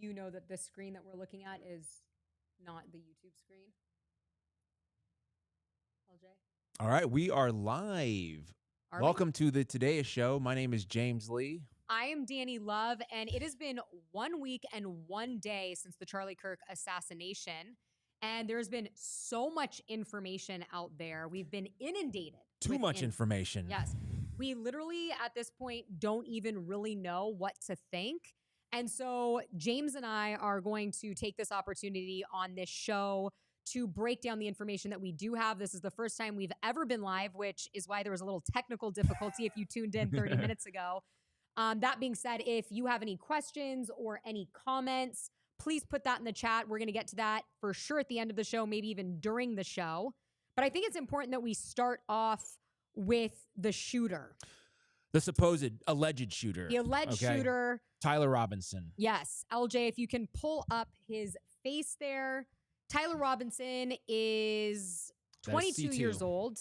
you know that the screen that we're looking at is not the YouTube screen. LJ? All right, we are live. Welcome to the Todayish show. My name is James Lee. I am Dani Love, and it has been 1 week and 1 day since the Charlie Kirk assassination. And there's been so much information out there. We've been inundated. Too much information. Yes. We literally, at this point, don't even really know what to think. And so James and I are going to take this opportunity on this show to break down the information that we do have. This is the first time we've ever been live, which is why there was a little technical difficulty if you tuned in 30 minutes ago. That being said, if you have any questions or any comments, please put that in the chat. We're going to get to that for sure at the end of the show, maybe even during the show. But I think it's important that we start off with the shooter. The supposed alleged shooter. The alleged shooter. Tyler Robinson. Yes. LJ, if you can pull up his face there. Tyler Robinson is 22 years old.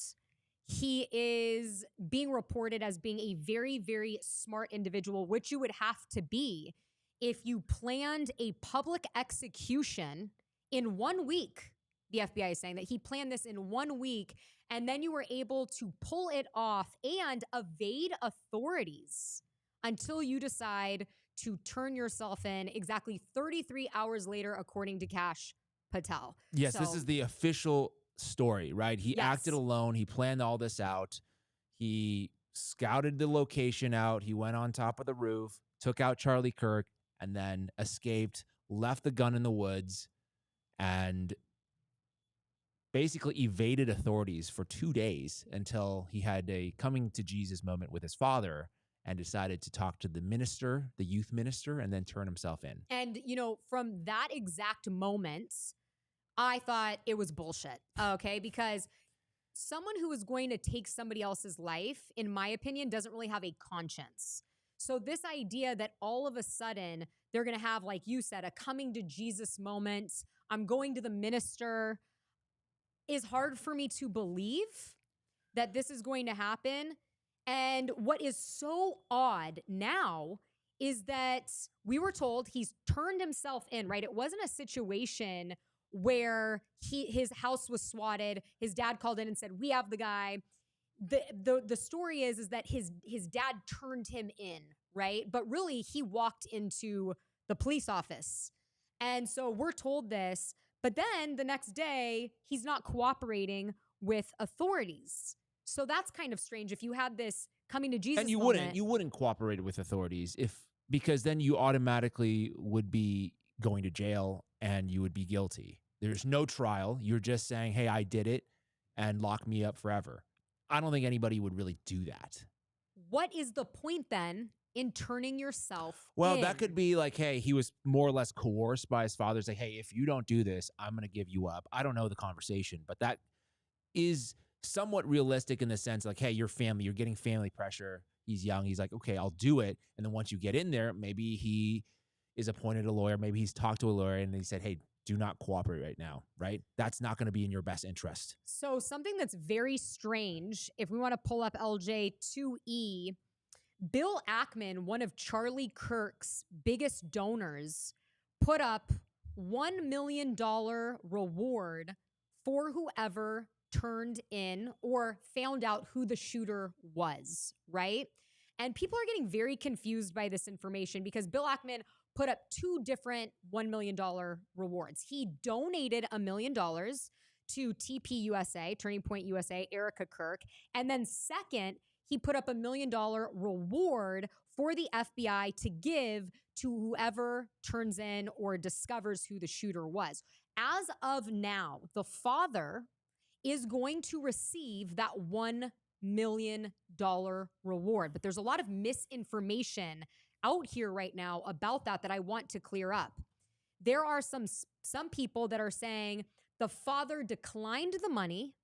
He is being reported as being a very, very smart individual, which you would have to be if you planned a public execution in 1 week. The FBI is saying that he planned this in 1 week, and then you were able to pull it off and evade authorities until you decide to turn yourself in exactly 33 hours later, according to Kash Patel. Yes, this is the official story, right? He acted alone. He planned all this out. He scouted the location out. He went on top of the roof, took out Charlie Kirk, and then escaped, left the gun in the woods, and basically evaded authorities for 2 days until he had a coming to Jesus moment with his father and decided to talk to the minister, the youth minister, and then turn himself in. And, you know, from that exact moment, I thought it was bullshit, okay? Because someone who is going to take somebody else's life, in my opinion, doesn't really have a conscience. So this idea that all of a sudden they're going to have, like you said, a coming to Jesus moment, I'm going to the minister, is hard for me to believe that this is going to happen. And what is so odd now is that we were told he's turned himself in, right? It wasn't a situation where his house was swatted. His dad called in and said, we have the guy. The story is that his dad turned him in, right? But really, he walked into the police office. And so we're told this, but then the next day, he's not cooperating with authorities. So that's kind of strange. If you had this coming to Jesus and you moment, wouldn't cooperate with authorities because then you automatically would be going to jail and you would be guilty. There's no trial. You're just saying, hey, I did it and lock me up forever. I don't think anybody would really do that. What is the point then in turning yourself in? That could be like, hey, he was more or less coerced by his father. Say, hey, if you don't do this, I'm going to give you up. I don't know the conversation, but that is somewhat realistic in the sense like, hey, your family, you're getting family pressure. He's young. He's like, okay, I'll do it. And then once you get in there, maybe he is appointed a lawyer. Maybe he's talked to a lawyer and he said, hey, do not cooperate right now, right? That's not going to be in your best interest. So something that's very strange, if we want to pull up LJ2E, Bill Ackman, one of Charlie Kirk's biggest donors, put up $1 million reward for whoever turned in or found out who the shooter was, right? And people are getting very confused by this information because Bill Ackman put up two different $1 million rewards. He donated $1 million to TP USA, Turning Point USA, Erica Kirk. And then second, he put up $1 million reward for the FBI to give to whoever turns in or discovers who the shooter was. As of now, the father is going to receive that $1 million reward. But there's a lot of misinformation out here right now about that I want to clear up. There are some people that are saying the father declined the money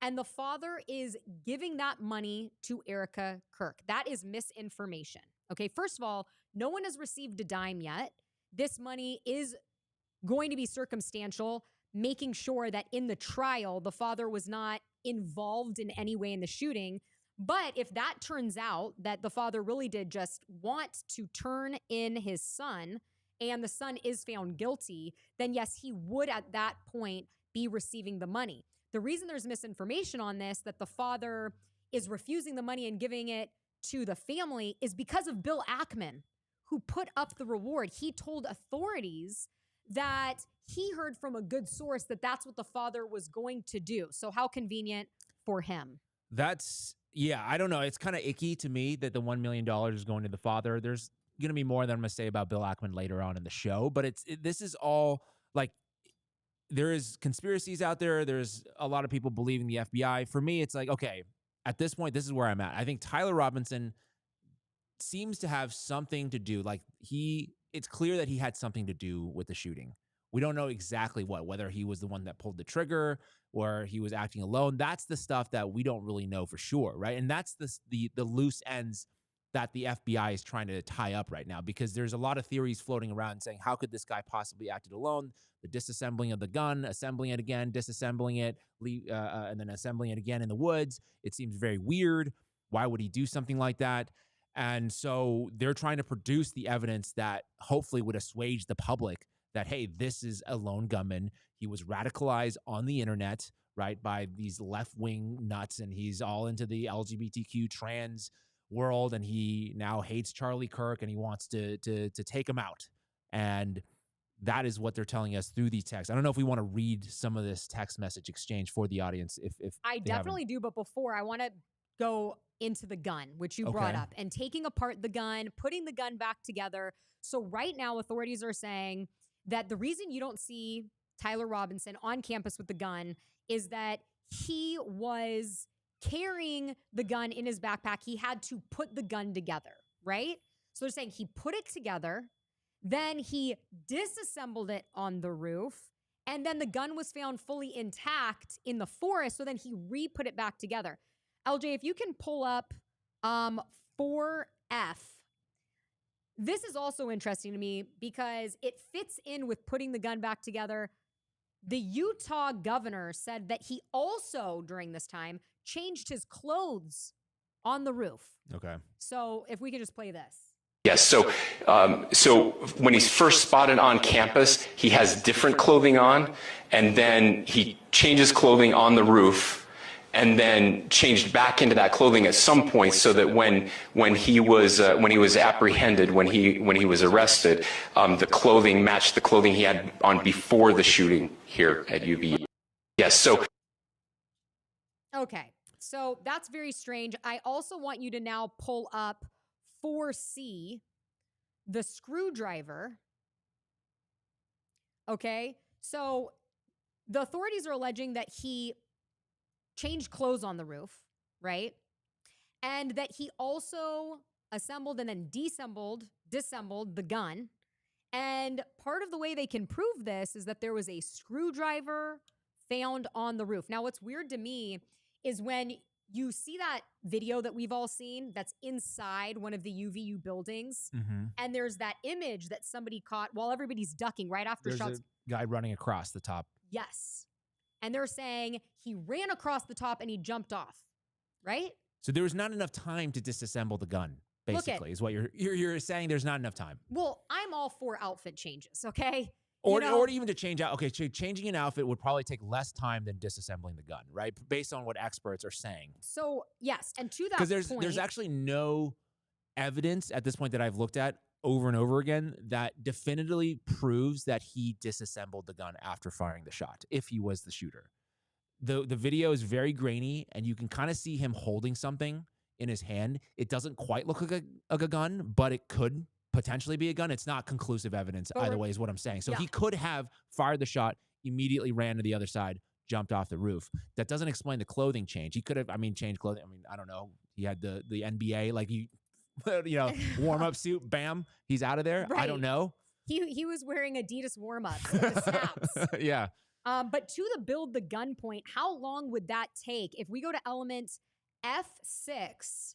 and the father is giving that money to Erica Kirk. That is misinformation. Okay, first of all, no one has received a dime yet. This money is going to be circumstantial, making sure that in the trial, the father was not involved in any way in the shooting. But if that turns out that the father really did just want to turn in his son and the son is found guilty, then yes, he would at that point be receiving the money. The reason there's misinformation on this, that the father is refusing the money and giving it to the family, is because of Bill Ackman, who put up the reward. He told authorities that he heard from a good source that that's what the father was going to do. So how convenient for him. Yeah, I don't know. It's kind of icky to me that the $1 million is going to the father. There's going to be more that I'm going to say about Bill Ackman later on in the show, but this is all like, there is conspiracies out there. There's a lot of people believing the FBI. For me, it's like, okay, at this point, this is where I'm at. I think Tyler Robinson seems to have something to do. Like it's clear that he had something to do with the shooting. We don't know exactly whether he was the one that pulled the trigger or he was acting alone. That's the stuff that we don't really know for sure, right? And that's the loose ends that the FBI is trying to tie up right now, because there's a lot of theories floating around saying, how could this guy possibly acted alone? The disassembling of the gun, assembling it again, disassembling it, and then assembling it again in the woods. It seems very weird. Why would he do something like that? And so they're trying to produce the evidence that hopefully would assuage the public that, hey, this is a lone gunman. He was radicalized on the internet, right, by these left-wing nuts, and he's all into the LGBTQ trans world, and he now hates Charlie Kirk, and he wants to take him out. And that is what they're telling us through these texts. I don't know if we want to read some of this text message exchange for the audience. If I definitely do, but before, I want to go into the gun, which you brought up, and taking apart the gun, putting the gun back together. So right now, authorities are saying that the reason you don't see Tyler Robinson on campus with the gun is that he was carrying the gun in his backpack. He had to put the gun together, right? So they're saying he put it together, then he disassembled it on the roof, and then the gun was found fully intact in the forest, so then he re-put it back together. LJ, if you can pull up 4F, this is also interesting to me because it fits in with putting the gun back together. The Utah governor said that he also, during this time, changed his clothes on the roof. Okay. So if we could just play this. Yes. So when he's first spotted on campus, he has different clothing on, and then he changes clothing on the roof, and then changed back into that clothing at some point, so that when he was apprehended, when he was arrested, the clothing matched the clothing he had on before the shooting here at UVU. Yes. So. Okay. So that's very strange. I also want you to now pull up 4C, the screwdriver. Okay. So the authorities are alleging that he changed clothes on the roof, right? And that he also assembled and then disassembled the gun. And part of the way they can prove this is that there was a screwdriver found on the roof. Now, what's weird to me is when you see that video that we've all seen that's inside one of the UVU buildings, and there's that image that somebody caught while everybody's ducking right after There's shots. a guy running across the top. Yes. And they're saying he ran across the top and he jumped off, right? So there was not enough time to disassemble the gun, basically, is what you're saying. There's not enough time. Well, I'm all for outfit changes, okay? Or even to change out. Okay, changing an outfit would probably take less time than disassembling the gun, right? Based on what experts are saying. So, yes. And to that point, because there's actually no evidence at this point that I've looked at over and over again that definitively proves that he disassembled the gun after firing the shot, if he was the shooter. The video is very grainy, and you can kind of see him holding something in his hand. It doesn't quite look like a gun, but it could potentially be a gun. It's not conclusive evidence either way is what I'm saying. So he could have fired the shot, immediately ran to the other side, jumped off the roof. That doesn't explain the clothing change. He could have, changed clothing. I don't know. He had the NBA, like warm-up suit, bam, he's out of there. Right. I don't know. He was wearing Adidas warm-ups, like the snaps. Yeah. But to the build the gun point, how long would that take? If we go to element F6,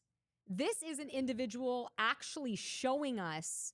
this is an individual actually showing us.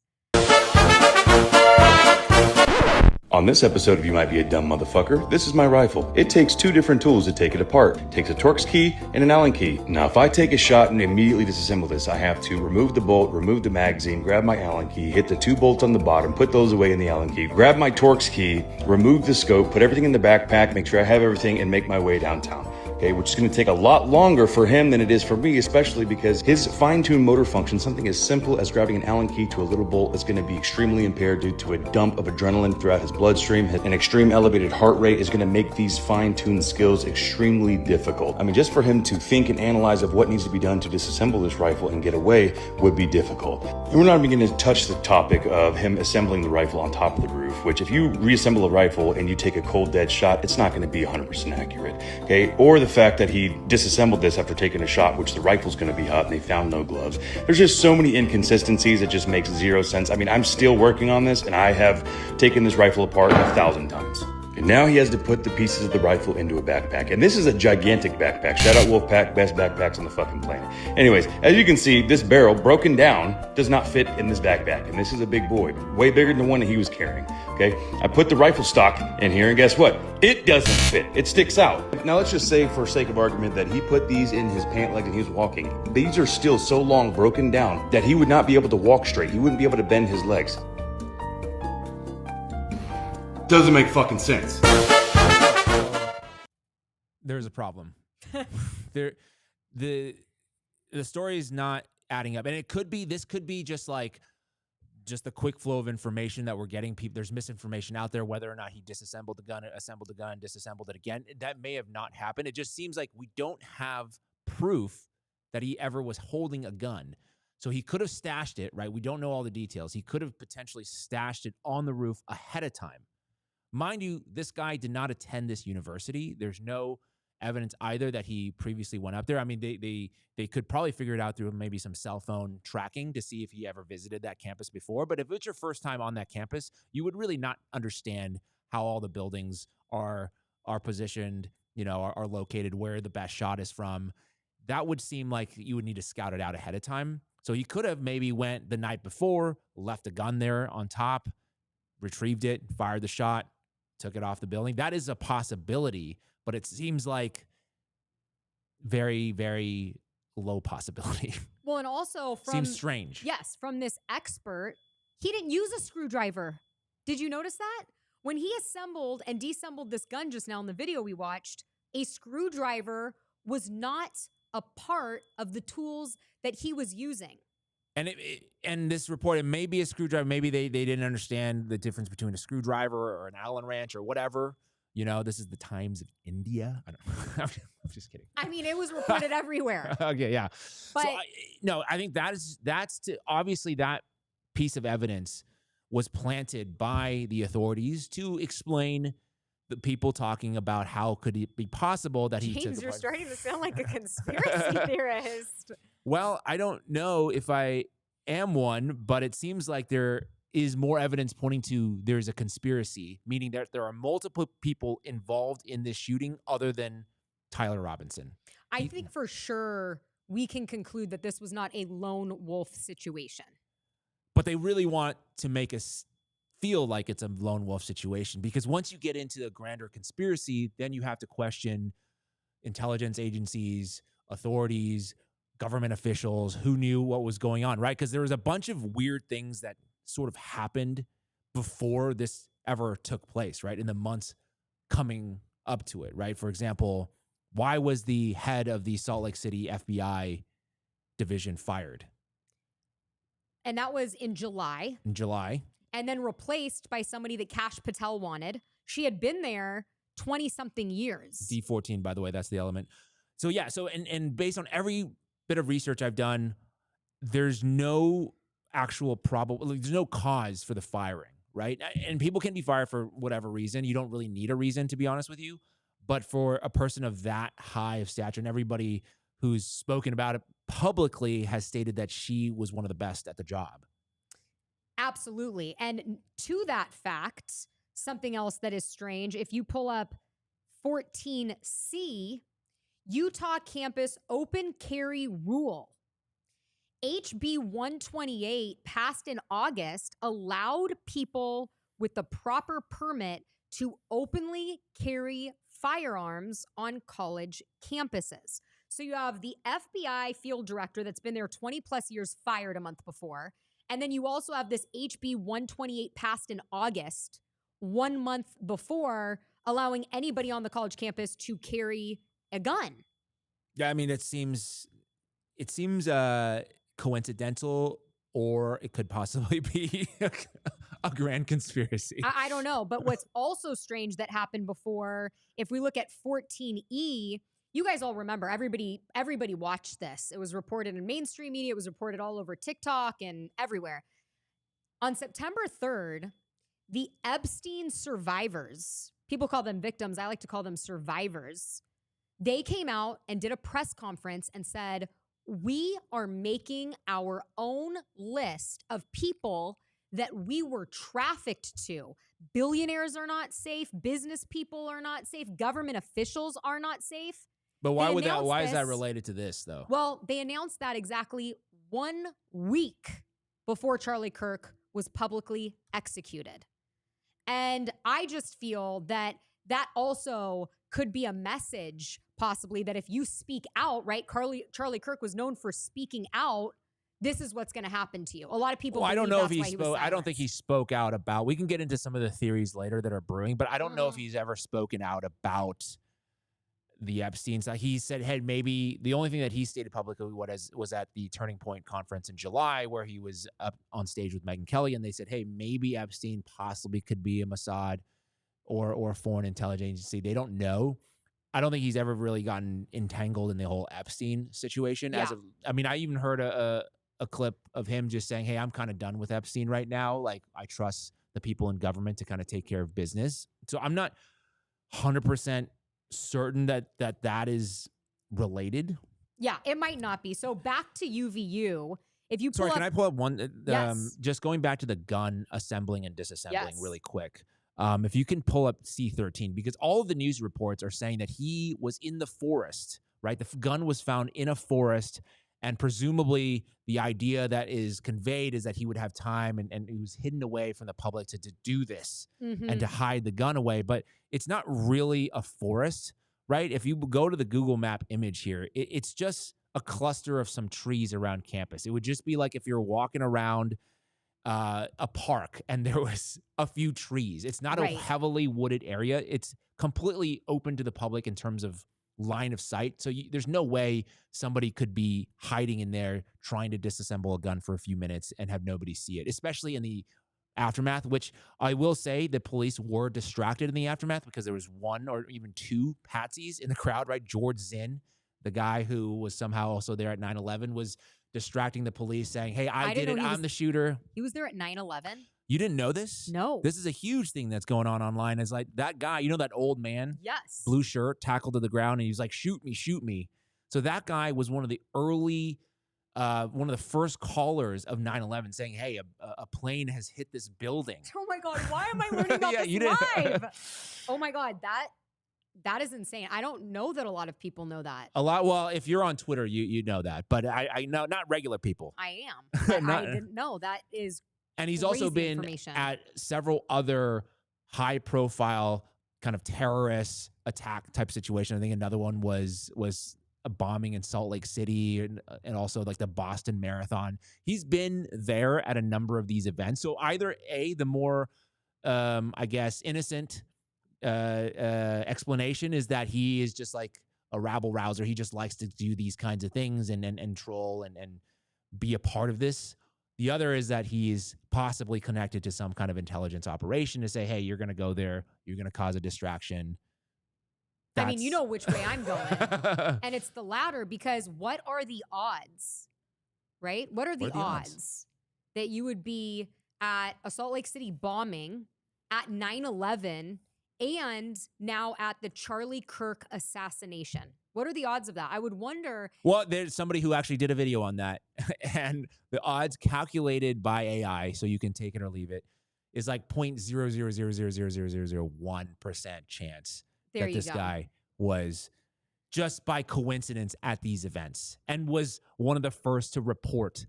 On this episode of You Might Be a Dumb Motherfucker, this is my rifle. It takes 2 different tools to take it apart. It takes a Torx key and an Allen key. Now, if I take a shot and immediately disassemble this, I have to remove the bolt, remove the magazine, grab my Allen key, hit the 2 bolts on the bottom, put those away in the Allen key, grab my Torx key, remove the scope, put everything in the backpack, make sure I have everything, and make my way downtown. Okay, which is going to take a lot longer for him than it is for me, especially because his fine-tuned motor function, something as simple as grabbing an Allen key to a little bolt, is going to be extremely impaired due to a dump of adrenaline throughout his bloodstream. An extreme elevated heart rate is going to make these fine-tuned skills extremely difficult. I mean, just for him to think and analyze of what needs to be done to disassemble this rifle and get away would be difficult. And we're not even going to touch the topic of him assembling the rifle on top of the roof, which if you reassemble a rifle and you take a cold dead shot, it's not going to be 100% accurate, okay? Or the fact that he disassembled this after taking a shot, which the rifle's going to be hot and they found no gloves. There's just so many inconsistencies. It just makes zero sense. I mean, I'm still working on this and I have taken this rifle apart 1,000 times. And now he has to put the pieces of the rifle into a backpack. And this is a gigantic backpack. Shout out Wolfpack, best backpacks on the fucking planet. Anyways, as you can see, this barrel, broken down, does not fit in this backpack. And this is a big boy, way bigger than the one that he was carrying. Okay, I put the rifle stock in here, and guess what? It doesn't fit. It sticks out. Now let's just say, for sake of argument, that he put these in his pant leg and he was walking. These are still so long broken down that he would not be able to walk straight. He wouldn't be able to bend his legs. Doesn't make fucking sense. There's a problem. The story is not adding up, and this could be just the quick flow of information that we're getting. There's misinformation out there whether or not he disassembled the gun, assembled the gun, disassembled it again. That may have not happened. It just seems like we don't have proof that he ever was holding a gun. So he could have stashed it, right? We don't know all the details. He could have potentially stashed it on the roof ahead of time. Mind you, this guy did not attend this university. There's no evidence either that he previously went up there. I mean, they could probably figure it out through maybe some cell phone tracking to see if he ever visited that campus before. But if it's your first time on that campus, you would really not understand how all the buildings are positioned, are located, where the best shot is from. That would seem like you would need to scout it out ahead of time. So he could have maybe went the night before, left a gun there on top, retrieved it, fired the shot, took it off the building. That is a possibility, but it seems like very, very low possibility. Well, and also seems strange. Yes, from this expert, he didn't use a screwdriver. Did you notice that? When he assembled and deassembled this gun just now in the video we watched, a screwdriver was not a part of the tools that he was using. And this report, it may be a screwdriver. Maybe they didn't understand the difference between a screwdriver or an Allen wrench or whatever. This is the Times of India. I don't know. I'm just kidding. I mean, it was reported everywhere. Okay, yeah. But I think obviously that piece of evidence was planted by the authorities to explain the people talking about how could it be possible that he took James, you're starting to sound like a conspiracy theorist. Well, I don't know if I am one, but it seems like there is more evidence pointing to there's a conspiracy, meaning that there are multiple people involved in this shooting other than Tyler Robinson. I think for sure we can conclude that this was not a lone wolf situation. But they really want to make us feel like it's a lone wolf situation, because once you get into a grander conspiracy, then you have to question intelligence agencies, authorities, government officials who knew what was going on, right? Because there was a bunch of weird things that sort of happened before this ever took place, right? In the months coming up to it, right? For example, why was the head of the Salt Lake City FBI division fired? And that was in July. And then replaced by somebody that Kash Patel wanted. She had been there 20-something years. D14, by the way, that's the element. So yeah, and based on every bit of research I've done, there's no actual there's no cause for the firing, right? And people can be fired for whatever reason. You don't really need a reason, to be honest with you. But for a person of that high of stature, and everybody who's spoken about it publicly has stated that she was one of the best at the job. Absolutely. And to that fact, something else that is strange, if you pull up 14C, Utah campus open carry rule. HB 128 passed in August allowed people with the proper permit to openly carry firearms on college campuses. So you have the FBI field director that's been there 20 plus years fired a month before. And then you also have this HB 128 passed in August, 1 month before, allowing anybody on the college campus to carry a gun. Yeah, I mean, it seems coincidental, or it could possibly be a grand conspiracy. I don't know. But what's also strange that happened before, if we look at 14E, you guys all remember, everybody watched this. It was reported in mainstream media. It was reported all over TikTok and everywhere. On September 3rd, the Epstein survivors, people call them victims, I like to call them survivors, they came out and did a press conference and said, we are making our own list of people that we were trafficked to. Billionaires are not safe. Business people are not safe. Government officials are not safe. But why is that related to this, though? Well, they announced that exactly 1 week before Charlie Kirk was publicly executed. And I just feel that also could be a message, possibly, that if you speak out, right? Charlie Kirk was known for speaking out. This is what's going to happen to you. A lot of people. Well, I don't know if he spoke. I don't think he spoke out about. We can get into some of the theories later that are brewing, but I don't know if he's ever spoken out about the Epstein side. He said, hey, maybe the only thing that he stated publicly was at the Turning Point conference in July, where he was up on stage with Megyn Kelly, and they said, hey, maybe Epstein possibly could be a Mossad or a foreign intelligence agency. They don't know. I don't think he's ever really gotten entangled in the whole Epstein situation. Yeah. I even heard a clip of him just saying, hey, I'm kind of done with Epstein right now. Like, I trust the people in government to kind of take care of business. So I'm not 100% certain that is related. Yeah, it might not be. So back to UVU. If you pull can I pull up one? Yes. Just going back to the gun assembling and disassembling really quick. If you can pull up C-13, because all of the news reports are saying that he was in the forest, right? The gun was found in a forest, and presumably the idea that is conveyed is that he would have time and he was hidden away from the public to do this and to hide the gun away. But it's not really a forest, right? If you go to the Google Map image here, it's just a cluster of some trees around campus. It would just be like if you're walking around a park and there was a few trees. It's not a heavily wooded area. It's completely open to the public in terms of line of sight. So there's no way somebody could be hiding in there trying to disassemble a gun for a few minutes and have nobody see it, especially in the aftermath, which I will say the police were distracted in the aftermath because there was one or even two patsies in the crowd, right? George Zinn, the guy who was somehow also there at 9/11, was distracting the police saying, hey, I did it. I'm the shooter. He was there at 9/11. You didn't know this? No. This is a huge thing that's going on online. Is like that guy, you know, that old man? Yes. Blue shirt, tackled to the ground, and he's like, shoot me, shoot me. So that guy was one of the early, one of the first callers of 9/11 saying, hey, a plane has hit this building. Oh my God, why am I learning about this live? Oh my God, that is insane. I don't know that a lot of people know that. Well, if you're on Twitter, you know that. But I know, not regular people. I am. I didn't know. That is And he's also been at several other high-profile kind of terrorist attack type situation. I think another one was a bombing in Salt Lake City and also like the Boston Marathon. He's been there at a number of these events. So either the more, I guess, innocent explanation is that he is just like a rabble-rouser. He just likes to do these kinds of things and troll and be a part of this. The other is that he's possibly connected to some kind of intelligence operation to say, hey, you're going to go there. You're going to cause a distraction. I mean, you know which way I'm going. And it's the latter, because what are the odds, right? What are the odds that you would be at a Salt Lake City bombing, at 9/11, and now at the Charlie Kirk assassination? What are the odds of that? I would wonder. Well, there's somebody who actually did a video on that, and the odds calculated by AI, so you can take it or leave it, is like 0.000000001% chance that this guy was just by coincidence at these events and was one of the first to report,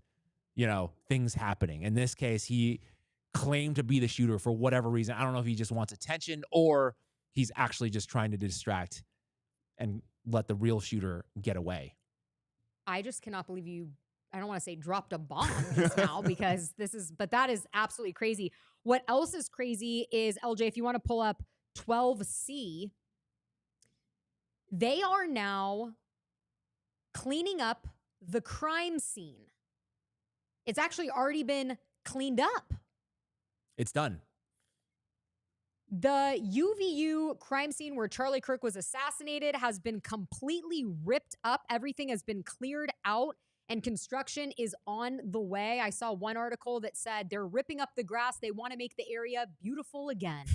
things happening. In this case, he claim to be the shooter for whatever reason. I don't know if he just wants attention or he's actually just trying to distract and let the real shooter get away. I just cannot believe you, I don't want to say dropped a bomb just now because but that is absolutely crazy. What else is crazy is, LJ, if you want to pull up 12C, they are now cleaning up the crime scene. It's actually already been cleaned up. It's done. The UVU crime scene where Charlie Kirk was assassinated has been completely ripped up. Everything has been cleared out and construction is on the way. I saw one article that said they're ripping up the grass. They want to make the area beautiful again.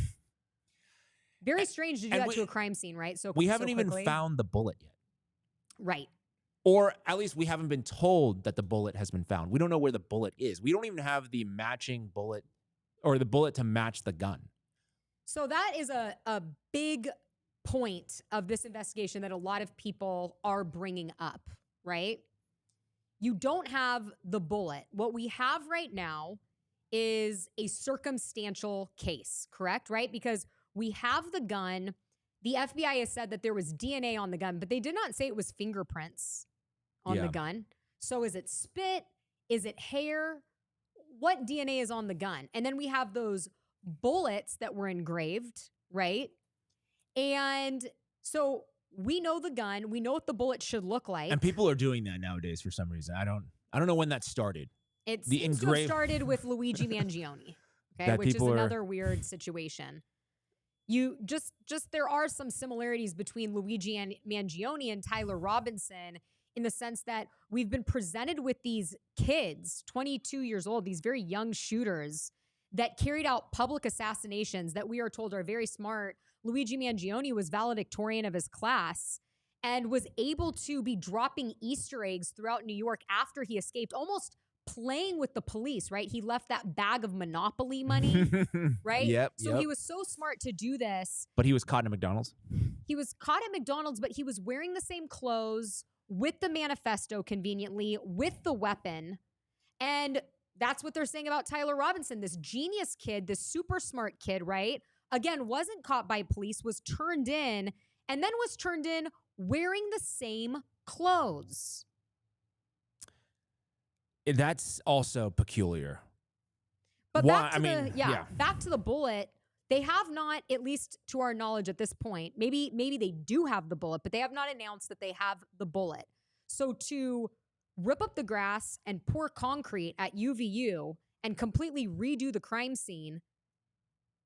Very strange to do that to a crime scene, right? So we haven't even found the bullet yet. Right. Or at least we haven't been told that the bullet has been found. We don't know where the bullet is. We don't even have the matching bullet or the bullet to match the gun. So that is a big point of this investigation that a lot of people are bringing up, right? You don't have the bullet. What we have right now is a circumstantial case, correct? Right? Because we have the gun. The FBI has said that there was DNA on the gun, but they did not say it was fingerprints on the gun. So is it spit? Is it hair? What DNA is on the gun? And then we have those bullets that were engraved, right? And so we know the gun. We know what the bullet should look like. And people are doing that nowadays for some reason. I don't know when that started. It seems to have started with Luigi Mangione, okay, which is another weird situation. You just there are some similarities between Luigi Mangione and Tyler Robinson in the sense that we've been presented with these kids, 22 years old, these very young shooters that carried out public assassinations that we are told are very smart. Luigi Mangione was valedictorian of his class and was able to be dropping Easter eggs throughout New York after he escaped, almost playing with the police, right? He left that bag of Monopoly money, right? Yep. So he was so smart to do this. But he was caught at McDonald's. He was caught at McDonald's, but he was wearing the same clothes with the manifesto conveniently, with the weapon. And that's what they're saying about Tyler Robinson, this genius kid, this super smart kid, right? Again, wasn't caught by police, was turned in, and then was turned in wearing the same clothes. That's also peculiar. But back to the bullet, they have not, at least to our knowledge at this point, maybe they do have the bullet, but they have not announced that they have the bullet. So to rip up the grass and pour concrete at UVU and completely redo the crime scene,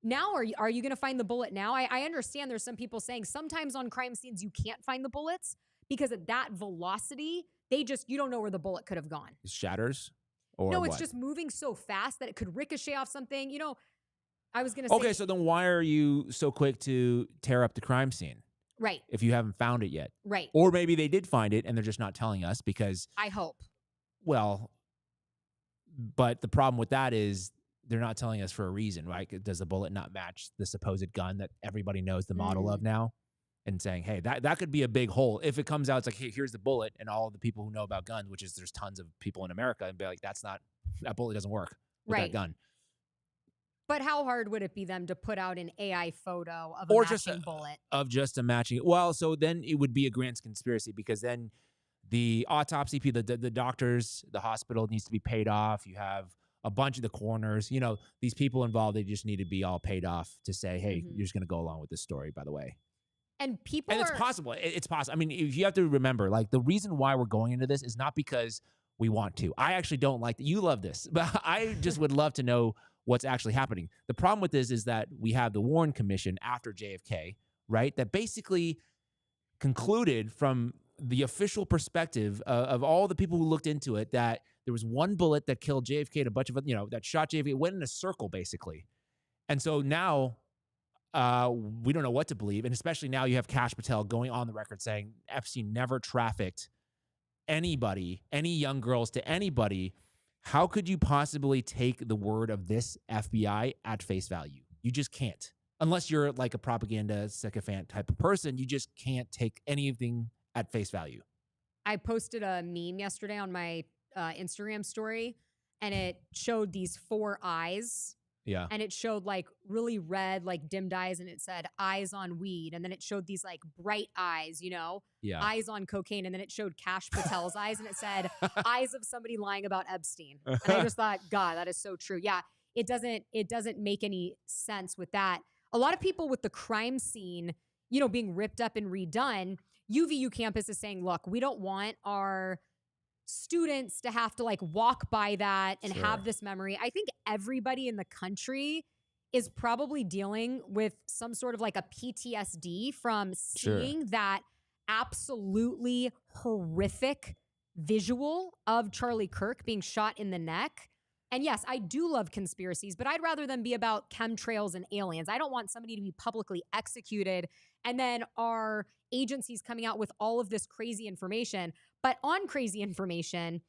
now are you going to find the bullet now? I understand there's some people saying sometimes on crime scenes you can't find the bullets because at that velocity, you don't know where the bullet could have gone. It shatters? Or no, it's what? just moving so fast that it could ricochet off something. You know, I was going to say. Okay, so then why are you so quick to tear up the crime scene? Right. If you haven't found it yet. Right. Or maybe they did find it and they're just not telling us because. I hope. Well, but the problem with that is they're not telling us for a reason, right? Does the bullet not match the supposed gun that everybody knows the model of now? And saying, hey, that could be a big hole. If it comes out, it's like, hey, here's the bullet, and all the people who know about guns, which is there's tons of people in America, and be like, that bullet doesn't work with that gun. But how hard would it be them to put out an AI photo of a matching bullet? Of just a matching. Well, so then it would be a grand conspiracy because then the autopsy, the doctors, the hospital needs to be paid off. You have a bunch of the coroners, these people involved, they just need to be all paid off to say, hey, you're just going to go along with this story, by the way. And it's possible. It's possible. I mean, if you have to remember, like the reason why we're going into this is not because we want to. I actually don't like that. You love this, but I just would love to know what's actually happening. The problem with this is that we have the Warren Commission after JFK, right? That basically concluded from the official perspective of all the people who looked into it that there was one bullet that killed JFK and a bunch of, that shot JFK. It went in a circle, basically. And so now we don't know what to believe. And especially now you have Kash Patel going on the record saying Epstein never trafficked anybody, any young girls to anybody. How could you possibly take the word of this FBI at face value? You just can't. Unless you're like a propaganda sycophant type of person, you just can't take anything at face value. I posted a meme yesterday on my Instagram story, and it showed these 4 eyes Yeah. And it showed like really red, like dimmed eyes, and it said eyes on weed. And then it showed these like bright eyes, you know, Yeah. eyes on cocaine. And then it showed Kash Patel's eyes, and it said eyes of somebody lying about Epstein. And I just thought, God, that is so true. Yeah, it doesn't make any sense with that. A lot of people with the crime scene, you know, being ripped up and redone, UVU campus is saying, look, we don't want our students to have to like walk by that and have this memory. I think everybody in the country is probably dealing with some sort of like a PTSD from seeing that absolutely horrific visual of Charlie Kirk being shot in the neck. And yes, I do love conspiracies, but I'd rather them be about chemtrails and aliens. I don't want somebody to be publicly executed and then our agencies coming out with all of this crazy information. But on crazy information,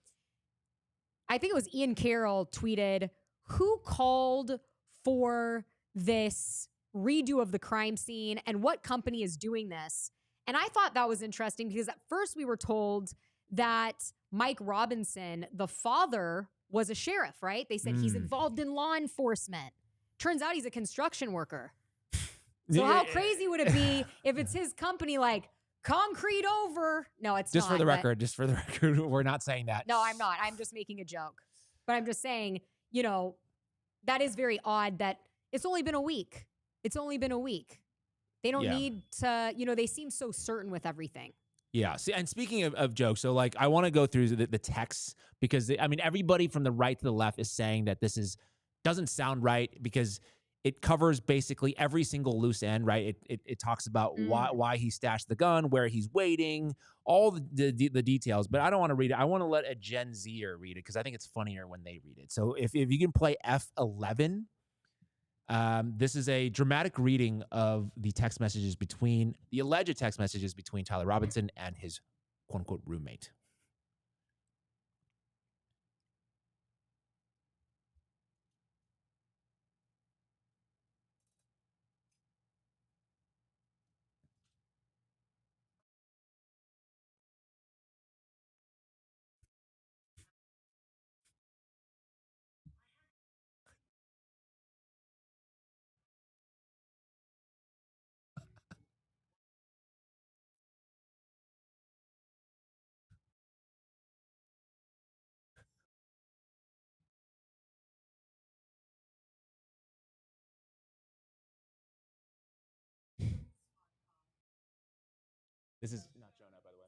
I think it was Ian Carroll tweeted, who called for this redo of the crime scene and what company is doing this? And I thought that was interesting because at first we were told that Mike Robinson, the father, was a sheriff, right? They said he's involved in law enforcement. Turns out he's a construction worker. So how crazy would it be if it's his company, like, concrete over? No, it's just not. For the record, we're not saying that. No, I'm not. I'm just making a joke. But I'm just saying, you know, that is very odd that it's only been a week. It's only been a week. They don't need to, you know, they seem so certain with everything. Yeah. See, and speaking of jokes, so like I want to go through the texts because I mean everybody from the right to the left is saying that this doesn't sound right because it covers basically every single loose end, right? It talks about why he stashed the gun, where he's waiting, all the details. But I don't want to read it. I want to let a Gen Zer read it because I think it's funnier when they read it. So if you can play F11. This is a dramatic reading of the alleged text messages between Tyler Robinson and his quote unquote roommate. This is not showing up, by the way.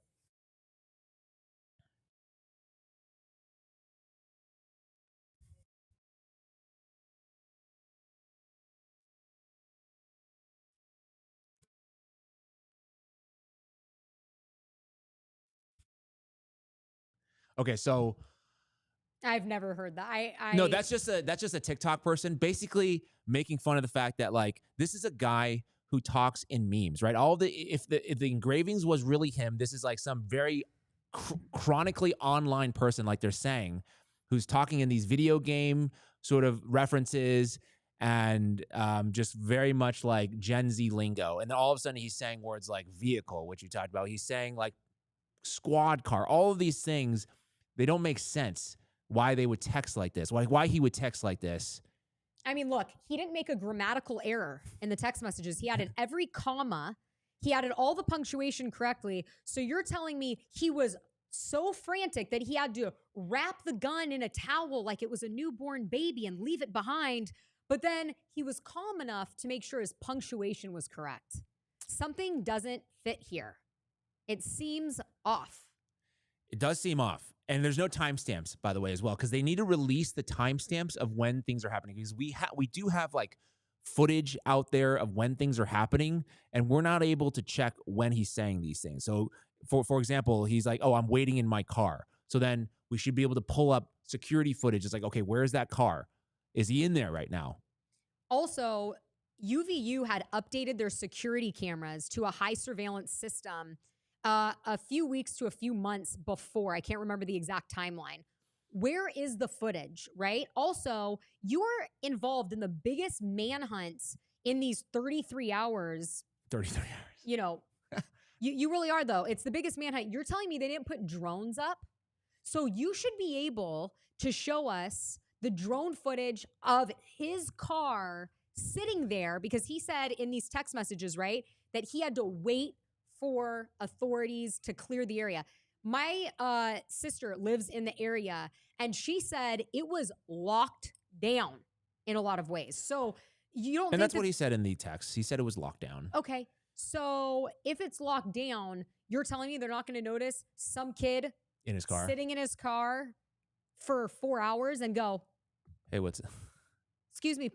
Okay, so I've never heard that. no, that's just a TikTok person basically making fun of the fact that like this is a guy who talks in memes, right? If the engravings was really him, this is like some very chronically online person, like they're saying, who's talking in these video game sort of references and just very much like Gen Z lingo. And then all of a sudden he's saying words like vehicle, which you talked about. He's saying like squad car. All of these things, they don't make sense. Why they would text like this? Why he would text like this? I mean, look, he didn't make a grammatical error in the text messages. He added every comma. He added all the punctuation correctly. So you're telling me he was so frantic that he had to wrap the gun in a towel like it was a newborn baby and leave it behind. But then he was calm enough to make sure his punctuation was correct. Something doesn't fit here. It seems off. It does seem off. And there's no timestamps, by the way, as well, because they need to release the timestamps of when things are happening. Because we do have like footage out there of when things are happening, and we're not able to check when he's saying these things. So, for example, he's like, "Oh, I'm waiting in my car." So then we should be able to pull up security footage. It's like, okay, where's that car? Is he in there right now? Also, UVU had updated their security cameras to a high surveillance system a few weeks to a few months before. I can't remember the exact timeline. Where is the footage, right? Also, you're involved in the biggest manhunts in these 33 hours. 33 hours. You know, you really are, though. It's the biggest manhunt. You're telling me they didn't put drones up? So you should be able to show us the drone footage of his car sitting there, because he said in these text messages, right, that he had to wait for authorities to clear the area. My sister lives in the area, and she said it was locked down in a lot of ways. So you don't think And that's what he said in the text. He said it was locked down. Okay. So if it's locked down, you're telling me they're not going to notice some kid In his car. sitting in his car for 4 hours and go, Hey, what's excuse me,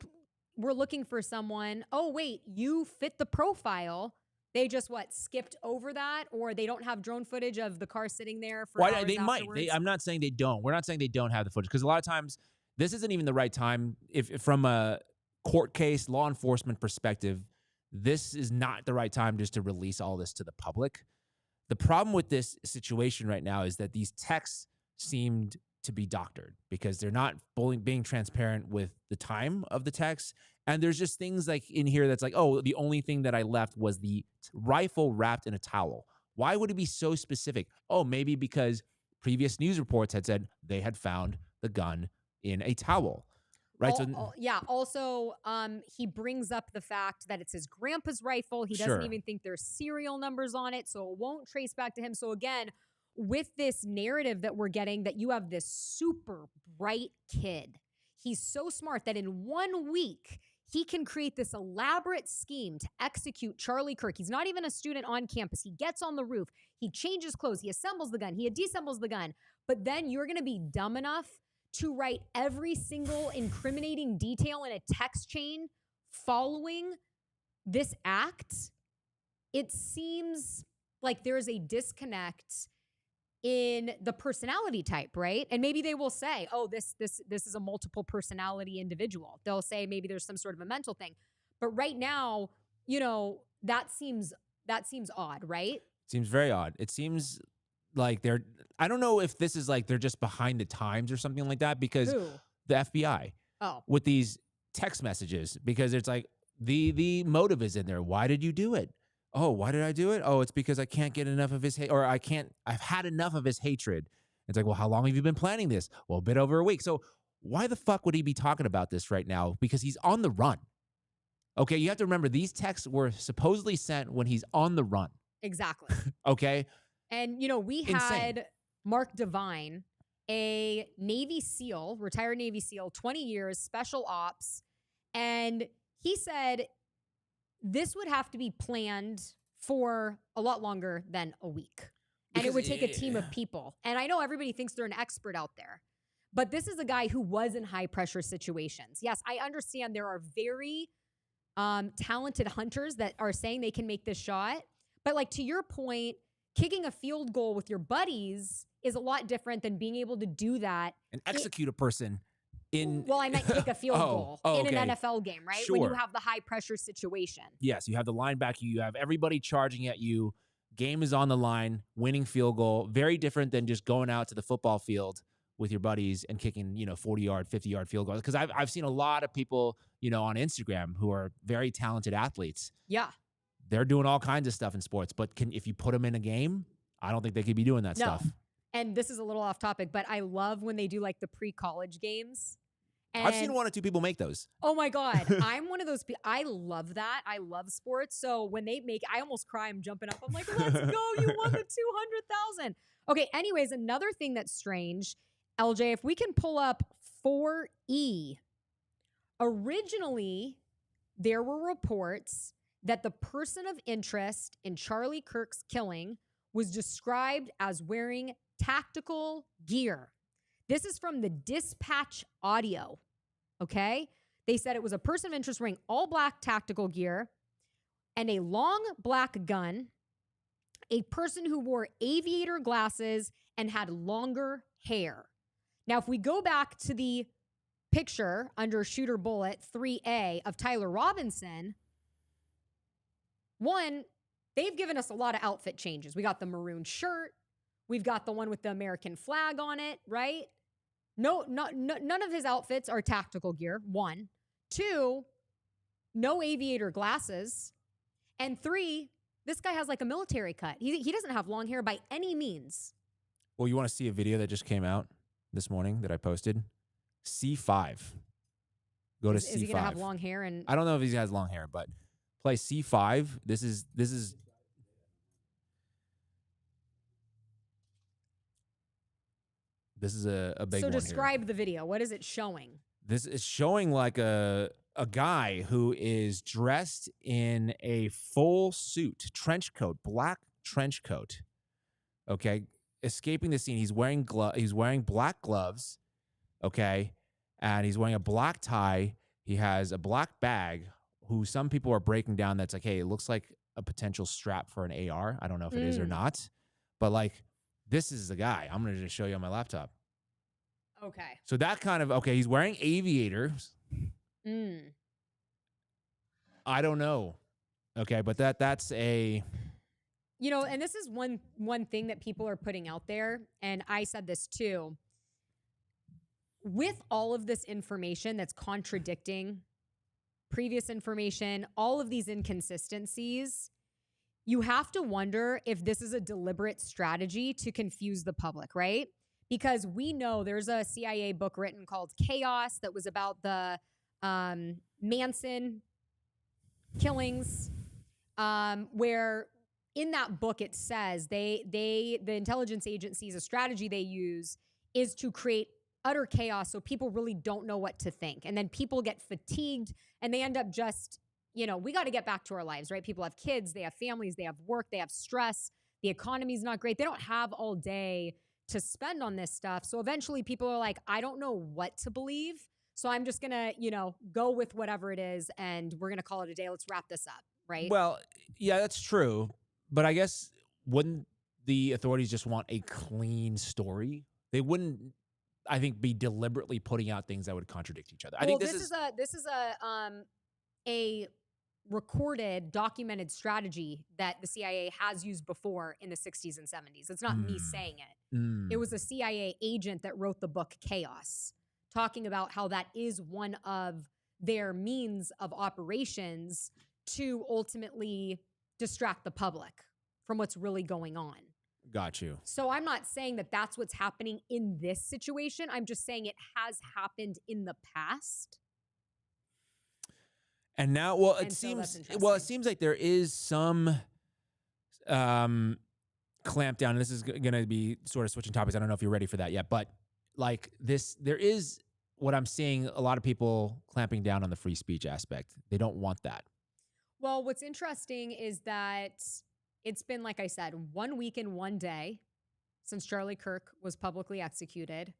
we're looking for someone. Oh, wait, you fit the profile. They just skipped over that, or they don't have drone footage of the car sitting there for hours they might. afterwards? I'm not saying they don't. We're not saying they don't have the footage, because a lot of times this isn't even the right time. If from a court case, law enforcement perspective, this is not the right time just to release all this to the public. The problem with this situation right now is that these texts seemed to be doctored, because they're not being transparent with the time of the text. And there's just things like in here that's like, oh, the only thing that I left was the rifle wrapped in a towel. Why would it be so specific? Oh, maybe because previous news reports had said they had found the gun in a towel. Right. Yeah. Also, he brings up the fact that it's his grandpa's rifle. He doesn't Sure. even think there's serial numbers on it, so it won't trace back to him. So again, with this narrative that we're getting, that you have this super bright kid, he's so smart that in 1 week he can create this elaborate scheme to execute Charlie Kirk. He's not even a student on campus. He gets on the roof. He changes clothes. He assembles the gun. He deassembles the gun. But then you're going to be dumb enough to write every single incriminating detail in a text chain following this act. It seems like there's a disconnect in the personality type, right? And maybe they will say, oh, this is a multiple personality individual. They'll say maybe there's some sort of a mental thing. But right now, that seems odd, right? Seems very odd. It seems like I don't know if this is like they're just behind the times or something like that, because Who? the FBI with these text messages, because it's like the motive is in there. Why did you do it? Oh, why did I do it? Oh, it's because I can't get enough of his hate, or I've had enough of his hatred. It's like, well, how long have you been planning this? Well, a bit over a week. So why the fuck would he be talking about this right now? Because he's on the run. Okay, you have to remember, these texts were supposedly sent when he's on the run. Exactly. Okay? And, we had Mark Devine, a Navy SEAL, retired Navy SEAL, 20 years, special ops. And he said this would have to be planned for a lot longer than a week. And it would take a team of people. And I know everybody thinks they're an expert out there, but this is a guy who was in high pressure situations. Yes, I understand there are very talented hunters that are saying they can make this shot. But like, to your point, kicking a field goal with your buddies is a lot different than being able to do that and execute a person in. Well, I meant kick a field goal in an NFL game, right? Sure. When you have the high pressure situation. Yes, you have the linebacker, you have everybody charging at you. Game is on the line, winning field goal. Very different than just going out to the football field with your buddies and kicking, 40-yard, 50-yard field goals. Because I've seen a lot of people, on Instagram who are very talented athletes. Yeah. They're doing all kinds of stuff in sports, but if you put them in a game, I don't think they could be doing that stuff. And this is a little off topic, but I love when they do like the pre-college games. And I've seen 1 or 2 people make those. Oh my God. I'm one of those people. I love that. I love sports. So when they make, I almost cry. I'm jumping up. I'm like, let's go. You won the 200,000. Okay. Anyways, another thing that's strange, LJ, if we can pull up 4E, originally there were reports that the person of interest in Charlie Kirk's killing was described as wearing tactical gear. This is from the Dispatch audio, okay? They said it was a person of interest wearing all black tactical gear and a long black gun, a person who wore aviator glasses and had longer hair. Now, if we go back to the picture under Shooter Bullet 3A of Tyler Robinson, one, they've given us a lot of outfit changes. We got the maroon shirt. We've got the one with the American flag on it, right? No, none of his outfits are tactical gear, 1. 2, no aviator glasses. And 3, this guy has like a military cut. He doesn't have long hair by any means. Well, you want to see a video that just came out this morning that I posted? C5. Go to C5. Is he gonna have long hair? And I don't know if he has long hair, but play C5. This is a big so one. describe the video. What is it showing? This is showing like a guy who is dressed in a full suit, trench coat, black trench coat. Okay, escaping the scene. He's wearing black gloves. Okay, and he's wearing a black tie. He has a black bag. Who some people are breaking down. That's like, hey, it looks like a potential strap for an AR. I don't know if it is or not, but like, this is the guy. I'm gonna just show you on my laptop. Okay. So that kind of he's wearing aviators. I don't know. Okay, but that's a and this is one thing that people are putting out there, and I said this too. With all of this information that's contradicting previous information, all of these inconsistencies, you have to wonder if this is a deliberate strategy to confuse the public, right? Because we know there's a CIA book written called Chaos that was about the Manson killings, where in that book it says the intelligence agencies, a strategy they use is to create utter chaos so people really don't know what to think. And then people get fatigued and they end up just, we got to get back to our lives, right? People have kids, they have families, they have work, they have stress. The economy's not great. They don't have all day to spend on this stuff. So eventually people are like, I don't know what to believe. So I'm just going to, go with whatever it is. And we're going to call it a day. Let's wrap this up, right? Well, yeah, that's true. But I guess wouldn't the authorities just want a clean story? They wouldn't, I think, be deliberately putting out things that would contradict each other. I think this is a recorded, documented strategy that the CIA has used before in the 60s and 70s. It's not me saying it. It was a CIA agent that wrote the book Chaos, talking about how that is one of their means of operations to ultimately distract the public from what's really going on. Got you. So I'm not saying that that's what's happening in this situation. I'm just saying it has happened in the past. And now, it seems like there is some clampdown. And this is going to be sort of switching topics. I don't know if you're ready for that yet, but like this, there is what I'm seeing a lot of people clamping down on the free speech aspect. They don't want that. Well, what's interesting is that it's been, like I said, 1 week and 1 day since Charlie Kirk was publicly executed.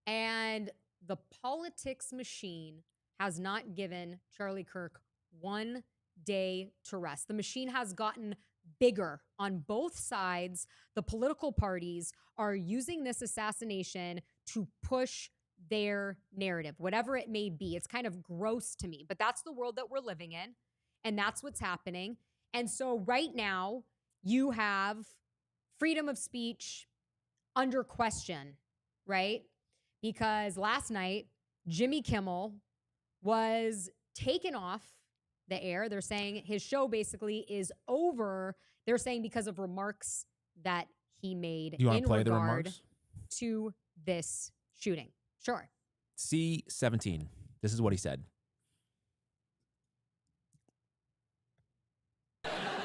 And the politics machine has not given Charlie Kirk 1 day to rest. The machine has gotten bigger on both sides. The political parties are using this assassination to push their narrative, whatever it may be. It's kind of gross to me, but that's the world that we're living in. And that's what's happening. And so right now, you have freedom of speech under question, right? Because last night, Jimmy Kimmel was taken off the air. They're saying his show basically is over. They're saying because of remarks that he made in regard to this shooting. Sure. C17. This is what he said.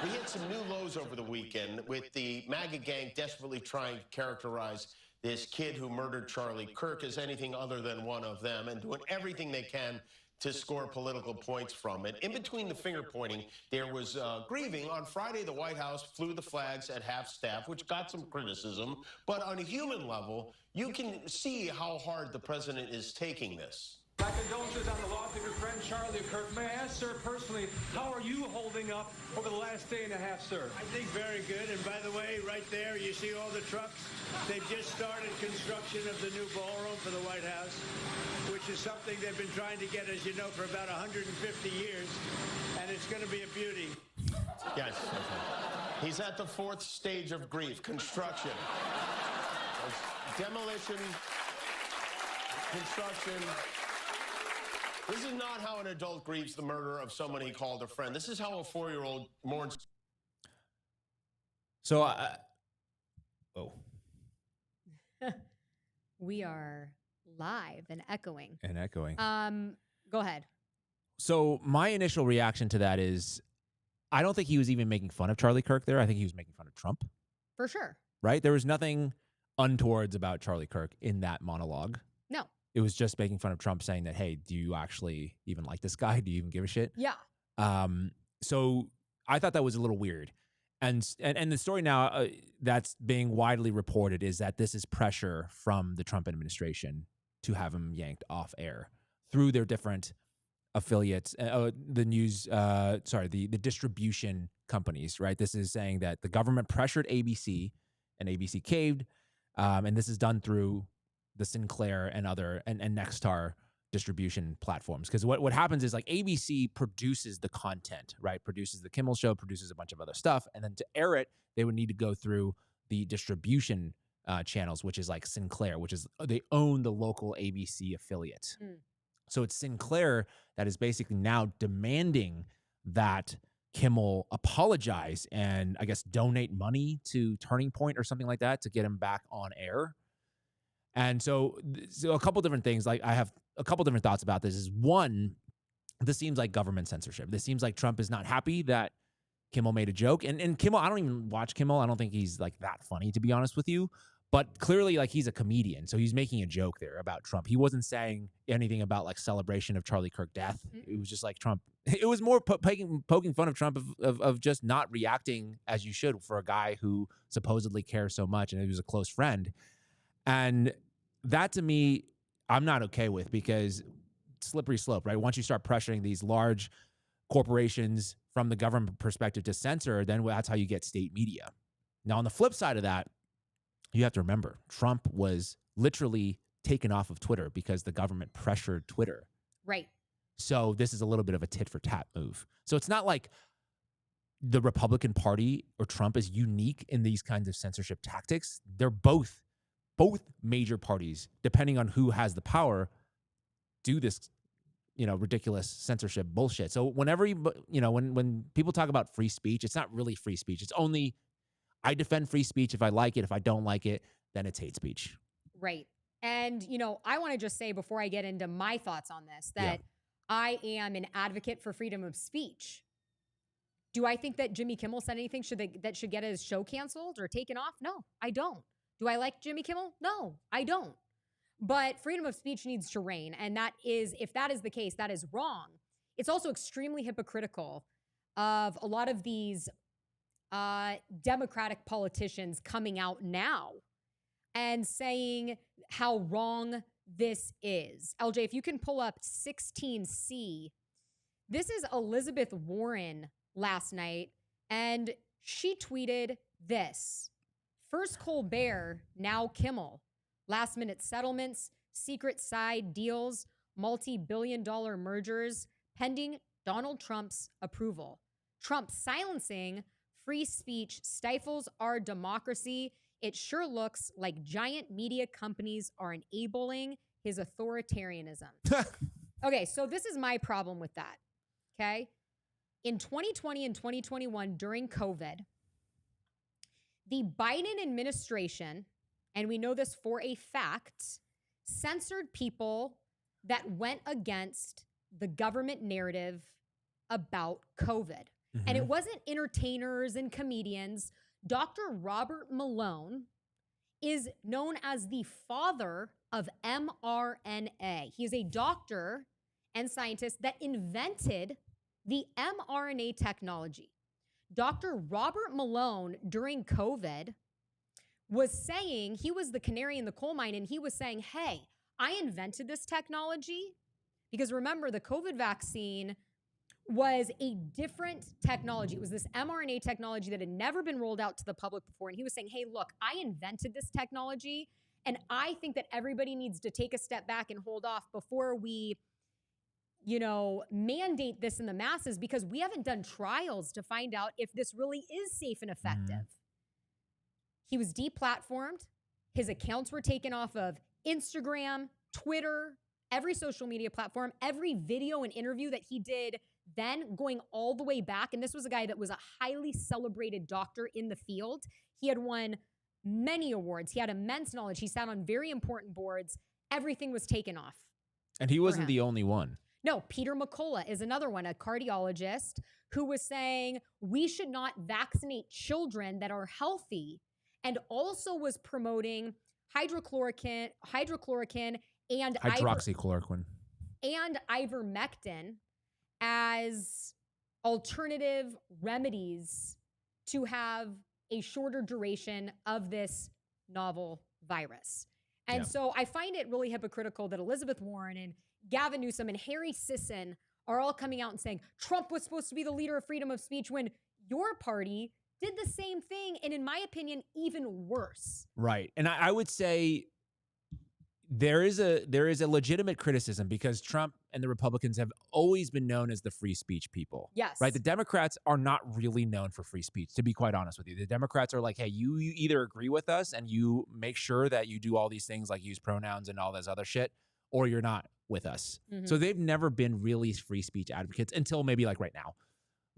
We hit some new lows over the weekend with the MAGA gang desperately trying to characterize this kid who murdered Charlie Kirk as anything other than one of them and doing everything they can to score political points from it. In between the finger pointing, there was grieving. On Friday, the White House flew the flags at half staff, which got some criticism. But on a human level, you can see how hard the president is taking this. My condolences on the loss of your friend Charlie Kirk. May I ask, sir, personally, how are you holding up over the last day and a half, sir? I think very good. And by the way, right there, you see all the trucks? They've just started construction of the new ballroom for the White House, which is something they've been trying to get, as you know, for about 150 years. And it's going to be a beauty. Yes. He's at the fourth stage of grief, construction. Demolition, construction. This is not how an adult grieves the murder of someone he called a friend. This is how a 4-year-old mourns. So, We are live and echoing. Go ahead. So my initial reaction to that is, I don't think he was even making fun of Charlie Kirk there. I think he was making fun of Trump. For sure. Right? There was nothing untowards about Charlie Kirk in that monologue. No. It was just making fun of Trump, saying that, hey, do you actually even like this guy? Do you even give a shit? Yeah. So I thought that was a little weird. And the story now that's being widely reported is that this is pressure from the Trump administration to have him yanked off air through their different affiliates, the distribution companies, right? This is saying that the government pressured ABC and ABC caved. And this is done through the Sinclair and other and Nexstar distribution platforms. Because what happens is, like, ABC produces the content, right? Produces the Kimmel show, produces a bunch of other stuff. And then to air it, they would need to go through the distribution channels, which is like Sinclair, which is they own the local ABC affiliate. So it's Sinclair that is basically now demanding that Kimmel apologize and, I guess, donate money to Turning Point or something like that to get him back on air. And so a couple different things. Like, I have a couple different thoughts about this. Is one, this seems like government censorship. This seems like Trump is not happy that Kimmel made a joke. And Kimmel, I don't even watch Kimmel. I don't think he's like that funny, to be honest with you. But clearly, like, he's a comedian, so he's making a joke there about Trump. He wasn't saying anything about, like, celebration of Charlie Kirk death. It was just like Trump. It was more poking fun of Trump of just not reacting as you should for a guy who supposedly cares so much, and he was a close friend. And that, to me, I'm not okay with, because slippery slope, right? Once you start pressuring these large corporations from the government perspective to censor, then that's how you get state media. Now, on the flip side of that, you have to remember, Trump was literally taken off of Twitter because the government pressured Twitter. Right. So this is a little bit of a tit for tat move. So it's not like the Republican Party or Trump is unique in these kinds of censorship tactics. They're both major parties, depending on who has the power, do this, ridiculous censorship bullshit. So whenever when people talk about free speech, it's not really free speech. It's only, I defend free speech if I like it. If I don't like it, then it's hate speech. Right. And, I want to just say, before I get into my thoughts on this, that I am an advocate for freedom of speech. Do I think that Jimmy Kimmel said anything that should get his show canceled or taken off? No, I don't. Do I like Jimmy Kimmel? No, I don't. But freedom of speech needs to reign. And if that is the case, that is wrong. It's also extremely hypocritical of a lot of these Democratic politicians coming out now and saying how wrong this is. LJ, if you can pull up 16C, this is Elizabeth Warren last night, and she tweeted this: first Colbert, now Kimmel. Last minute settlements, secret side deals, multi-billion-dollar mergers, pending Donald Trump's approval. Trump silencing free speech stifles our democracy. It sure looks like giant media companies are enabling his authoritarianism. Okay, so this is my problem with that, okay? In 2020 and 2021, during COVID, the Biden administration, and we know this for a fact, censored people that went against the government narrative about COVID. And it wasn't entertainers and comedians. Dr. Robert Malone is known as the father of mRNA. He is a doctor and scientist that invented the mRNA technology. Dr. Robert Malone, during COVID, was saying, he was the canary in the coal mine, and he was saying, hey, I invented this technology. Because remember, the COVID vaccine was a different technology. It was this mRNA technology that had never been rolled out to the public before. And he was saying, hey, look, I invented this technology, and I think that everybody needs to take a step back and hold off before we, mandate this in the masses, because we haven't done trials to find out if this really is safe and effective. He was deplatformed. His accounts were taken off of Instagram, Twitter, every social media platform, every video and interview that he did then, going all the way back. And this was a guy that was a highly celebrated doctor in the field. He had won many awards. He had immense knowledge. He sat on very important boards. everything was taken off. And he wasn't him. the only one. No, Peter McCullough is another one, a cardiologist who was saying we should not vaccinate children that are healthy, and also was promoting hydrochloroquine and Hydroxychloroquine. and ivermectin as alternative remedies to have a shorter duration of this novel virus. And so I find it really hypocritical that Elizabeth Warren and Gavin Newsom and Harry Sisson are all coming out and saying Trump was supposed to be the leader of freedom of speech when your party did the same thing, and in my opinion, even worse. Right. And I would say there is a legitimate criticism because Trump and the Republicans have always been known as the free speech people. Yes. Right. The Democrats are not really known for free speech, to be quite honest with you. The Democrats are like, hey, you either agree with us and you make sure that you do all these things like use pronouns and all this other shit, or you're not with us. Mm-hmm. So they've never been really free speech advocates until maybe like right now.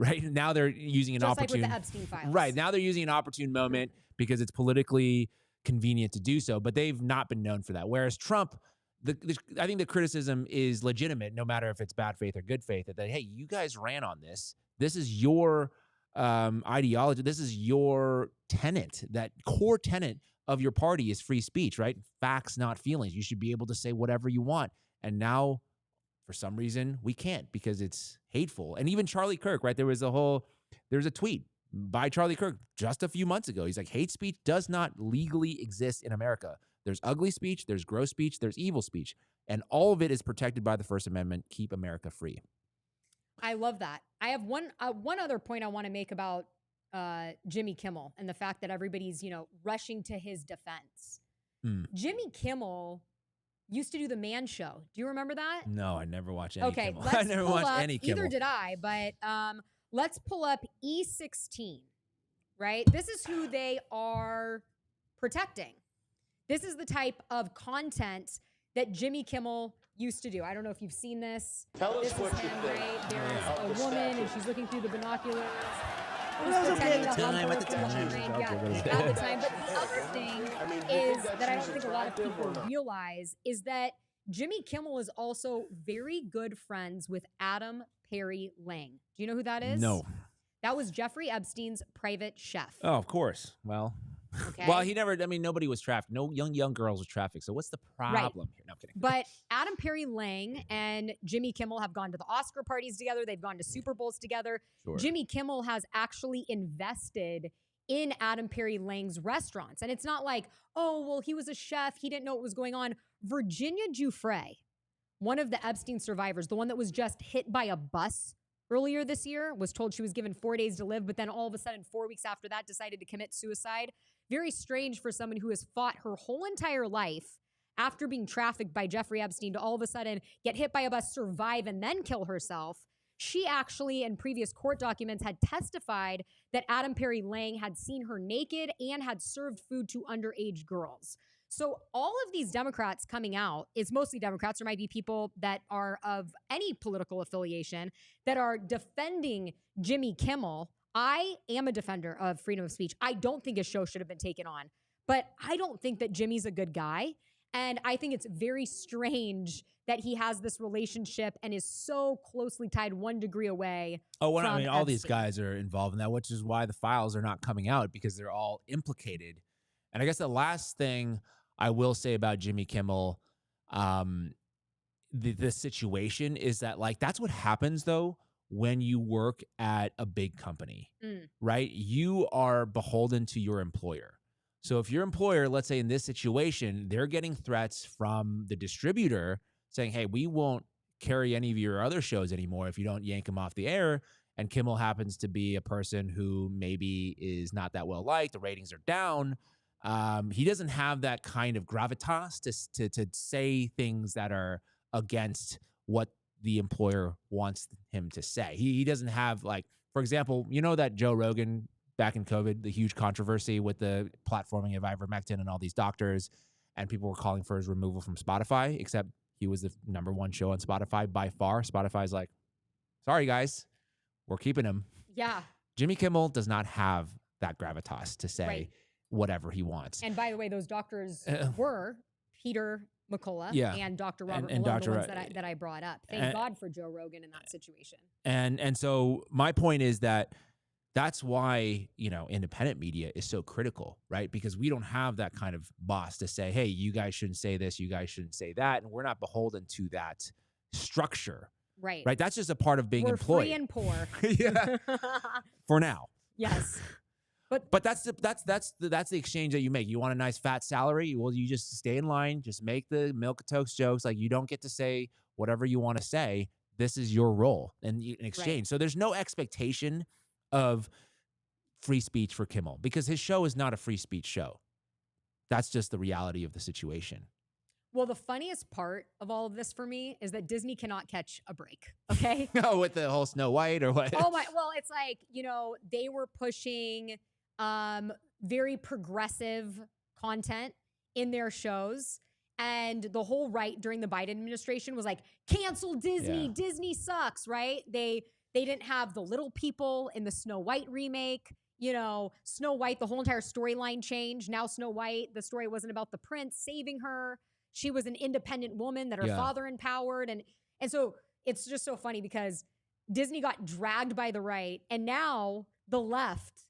Right now they're using an opportune, like with the Epstein files. Right now they're using an opportune moment because it's politically convenient to do so, but they've not been known for that. Whereas Trump, I think the criticism is legitimate, no matter if it's bad faith or good faith. That hey, you guys ran on this. This is your ideology. This is your tenet. That core tenet of your party is free speech, right? Facts, not feelings. You should be able to say whatever you want. And now, for some reason, we can't because it's hateful. And even Charlie Kirk, right? There was a tweet by Charlie Kirk just a few months ago. He's like, hate speech does not legally exist in America. There's ugly speech, there's gross speech, there's evil speech. And all of it is protected by the First Amendment. Keep America free. I love that. I have one other point I want to make about Jimmy Kimmel and the fact that everybody's, rushing to his defense. Jimmy Kimmel used to do the Man Show. Do you remember that? No, I never watched any Kimmel. Let's I never pull watched up, any Kimmel. Either did I, but let's pull up E16, right? This is who they are protecting. This is the type of content that Jimmy Kimmel used to do. I don't know if you've seen this. Tell us this what is you him, think. right? There's Of a the woman, staff. and she's looking through the binoculars. That was okay at the time, At the time. But the other thing is that I don't think a lot of people realize is that Jimmy Kimmel is also very good friends with Adam Perry Lang. Do you know who that is? No. That was Jeffrey Epstein's private chef. Oh, of course. Well, Okay. well, nobody was trafficked. No young girls were trafficked. So what's the problem here? No, I'm kidding. But Adam Perry Lang and Jimmy Kimmel have gone to the Oscar parties together. They've gone to Super Bowls together. Sure. Jimmy Kimmel has actually invested in Adam Perry Lang's restaurants. And it's not like, oh, well, he was a chef. He didn't know what was going on. Virginia Giuffre, one of the Epstein survivors, the one that was just hit by a bus earlier this year, was told she was given 4 days to live, but then all of a sudden, 4 weeks after that, decided to commit suicide. Very strange for someone who has fought her whole entire life after being trafficked by Jeffrey Epstein to all of a sudden get hit by a bus, survive, and then kill herself. She actually, in previous court documents, had testified that Adam Perry Lang had seen her naked and had served food to underage girls. So all of these Democrats coming out, it's mostly Democrats. There might be people that are of any political affiliation that are defending Jimmy Kimmel. I am a defender of freedom of speech. I don't think his show should have been taken on, but I don't think that Jimmy's a good guy. And I think it's very strange that he has this relationship and is so closely tied 1 degree away. Oh, well, from all these Epstein. guys are involved in that, which is why the files are not coming out because they're all implicated. And I guess the last thing I will say about Jimmy Kimmel, the situation is that that's what happens though when you work at a big company, right? You are beholden to your employer. So if your employer, let's say in this situation, they're getting threats from the distributor saying, hey, we won't carry any of your other shows anymore if you don't yank them off the air. And Kimmel happens to be a person who maybe is not that well liked. The ratings are down. He doesn't have that kind of gravitas to say things that are against what the employer wants him to say. He doesn't have for example, that Joe Rogan back in COVID, the huge controversy with the platforming of ivermectin and all these doctors, and people were calling for his removal from Spotify, except he was the #1 show on Spotify by far. Spotify's like, sorry guys, we're keeping him. Yeah. Jimmy Kimmel does not have that gravitas to say whatever he wants. And by the way, those doctors were Peter McCullough Yeah. and Dr. Robert And Malone, Dr. the ones that I brought up. Thank God for Joe Rogan in that situation. And so my point is that that's why, independent media is so critical, right? Because we don't have that kind of boss to say, hey, you guys shouldn't say this, you guys shouldn't say that. And we're not beholden to that structure. Right. Right. That's just a part of being We're employed. free and poor. Yeah. For now. Yes. But that's the exchange that you make. You want a nice fat salary? Well, you just stay in line, just make the milk toast jokes. Like, you don't get to say whatever you want to say. This is your role in exchange. Right. So there's no expectation of free speech for Kimmel because his show is not a free speech show. That's just the reality of the situation. Well, the funniest part of all of this for me is that Disney cannot catch a break. Okay. Oh, with the whole Snow White or what? Oh my, well, it's like, they were pushing very progressive content in their shows. And the whole right during the Biden administration was like, cancel Disney. Yeah. Disney sucks, right? They didn't have the little people in the Snow White remake. Snow White, the whole entire storyline changed. Now Snow White, the story wasn't about the prince saving her. She was an independent woman that her father empowered. And so it's just so funny because Disney got dragged by the right. And now the left,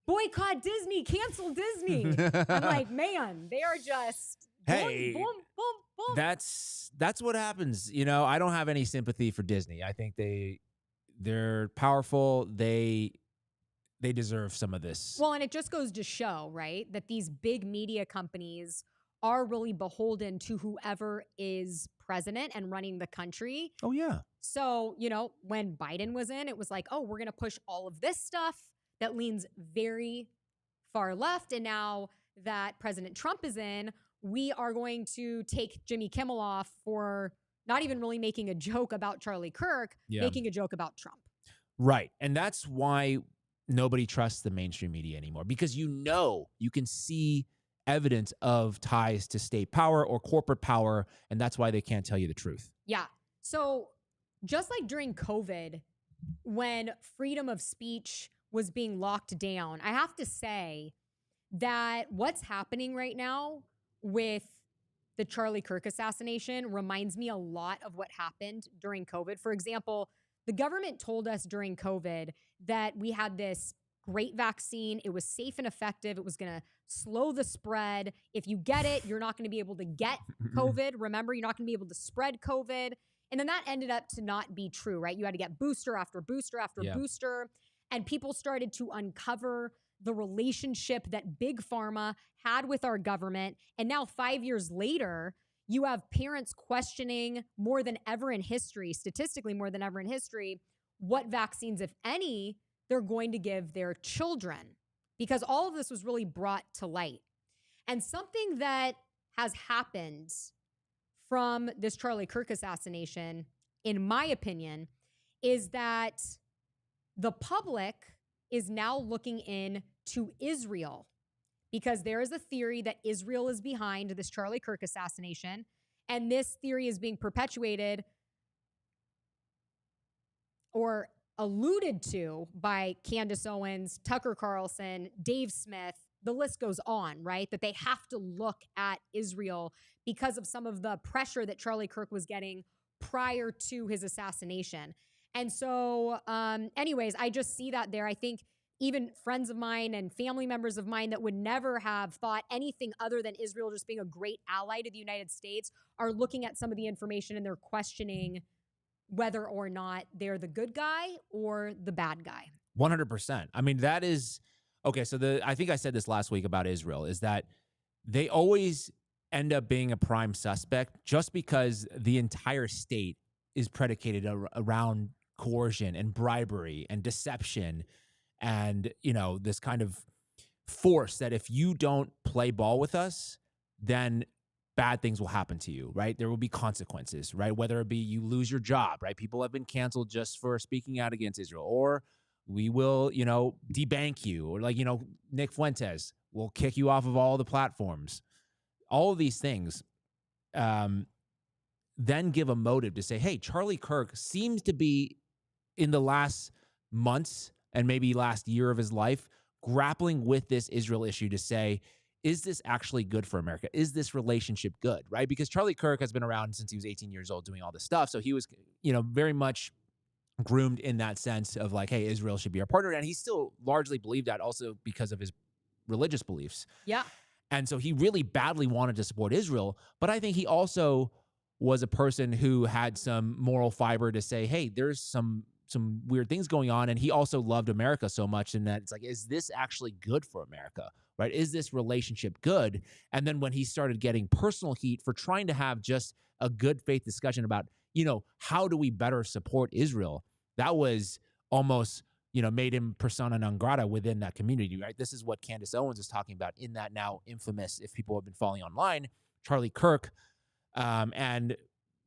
boycott Disney, cancel Disney. I'm like, man, they are just... Hey, boom, boom, boom. That's what happens. I don't have any sympathy for Disney. I think they're powerful. They deserve some of this. Well, and it just goes to show, right, that these big media companies are really beholden to whoever is president and running the country. Oh, yeah. So, when Biden was in, it was like, oh, we're going to push all of this stuff that leans very far left. And now that President Trump is in, we are going to take Jimmy Kimmel off for not even really making a joke about Charlie Kirk, making a joke about Trump. Right. And that's why nobody trusts the mainstream media anymore, because you can see evidence of ties to state power or corporate power, and that's why they can't tell you the truth. Yeah. So just like during COVID, when freedom of speech was being locked down, I have to say that what's happening right now with the Charlie Kirk assassination reminds me a lot of what happened during COVID. For example, the government told us during COVID that we had this great vaccine. It was safe and effective. It was going to slow the spread. If you get it, you're not going to be able to get COVID. Remember, you're not going to be able to spread COVID. And then that ended up to not be true, right? You had to get booster after booster after booster. And people started to uncover the relationship that Big Pharma had with our government. And now 5 years later, you have parents questioning more than ever in history, statistically more than ever in history, what vaccines, if any, they're going to give their children, because all of this was really brought to light. And something that has happened from this Charlie Kirk assassination, in my opinion, is that the public is now looking in to Israel, because there is a theory that Israel is behind this Charlie Kirk assassination. And this theory is being perpetuated or alluded to by Candace Owens, Tucker Carlson, Dave Smith. The list goes on, right? That they have to look at Israel because of some of the pressure that Charlie Kirk was getting prior to his assassination. And so, anyways, I just see that there. I think even friends of mine and family members of mine that would never have thought anything other than Israel just being a great ally to the United States are looking at some of the information and they're questioning whether or not they're the good guy or the bad guy. 100%. I mean, that is, okay, so I think I said this last week about Israel, is that they always end up being a prime suspect just because the entire state is predicated around coercion and bribery and deception and, this kind of force that if you don't play ball with us, then bad things will happen to you, right? There will be consequences, right? Whether it be you lose your job, right? People have been canceled just for speaking out against Israel, or we will, debank you, or Nick Fuentes will kick you off of all the platforms. All of these things then give a motive to say, hey, Charlie Kirk seems to be in the last months and maybe last year of his life grappling with this Israel issue to say, is this actually good for America? Is this relationship good, right? Because Charlie Kirk has been around since he was 18 years old doing all this stuff. So he was, very much groomed in that sense of like, hey, Israel should be our partner. And he still largely believed that also because of his religious beliefs. Yeah. And so he really badly wanted to support Israel. But I think he also was a person who had some moral fiber to say, hey, there's some weird things going on. And he also loved America so much in that it's like, is this actually good for America, right? Is this relationship good? And then when he started getting personal heat for trying to have just a good faith discussion about, how do we better support Israel? That was almost, made him persona non grata within that community, right? This is what Candace Owens is talking about in that now infamous, if people have been following online, Charlie Kirk and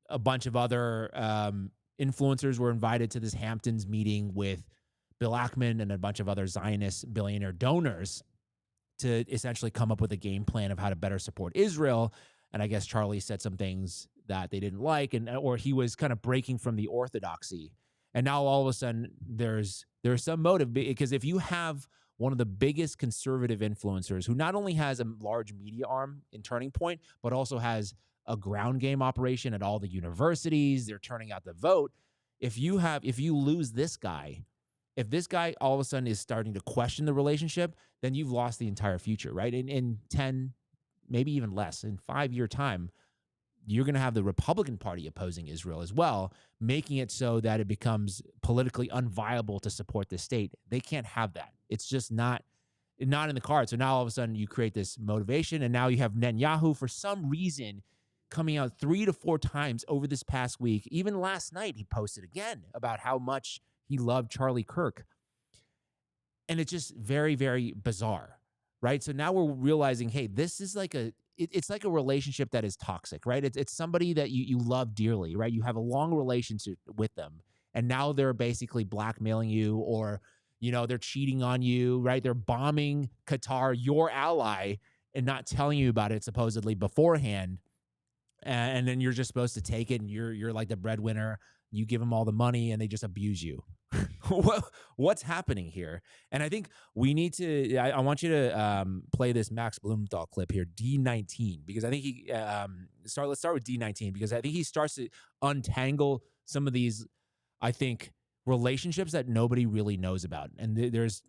a bunch of other influencers were invited to this Hamptons meeting with Bill Ackman and a bunch of other Zionist billionaire donors to essentially come up with a game plan of how to better support Israel. And I guess Charlie said some things that they didn't like, or he was kind of breaking from the orthodoxy. And now all of a sudden there's some motive, because if you have one of the biggest conservative influencers who not only has a large media arm in Turning Point, but also has a ground game operation at all the universities, they're turning out the vote. If you lose this guy, if this guy all of a sudden is starting to question the relationship, then you've lost the entire future, right? In 10, maybe even less, in 5-year time, you're going to have the Republican Party opposing Israel as well, making it so that it becomes politically unviable to support the state. They can't have that. It's just not in the cards. So now all of a sudden you create this motivation, and now you have Netanyahu for some reason coming out 3 to 4 times over this past week. Even last night he posted again about how much he loved Charlie Kirk. And it's just very, very bizarre, right? So now we're realizing, hey, this is like it's like a relationship that is toxic, right? It's somebody that you love dearly, right? You have a long relationship with them, and now they're basically blackmailing you, or, they're cheating on you, right? They're bombing Qatar, your ally, and not telling you about it supposedly beforehand. And then you're just supposed to take it, and you're like the breadwinner. You give them all the money, and they just abuse you. What's happening here? And I think we need to. I want you to play this Max Blumenthal clip here, D19, because I think let's start with D19, because I think he starts to untangle some of these, I think, relationships that nobody really knows about. And there's.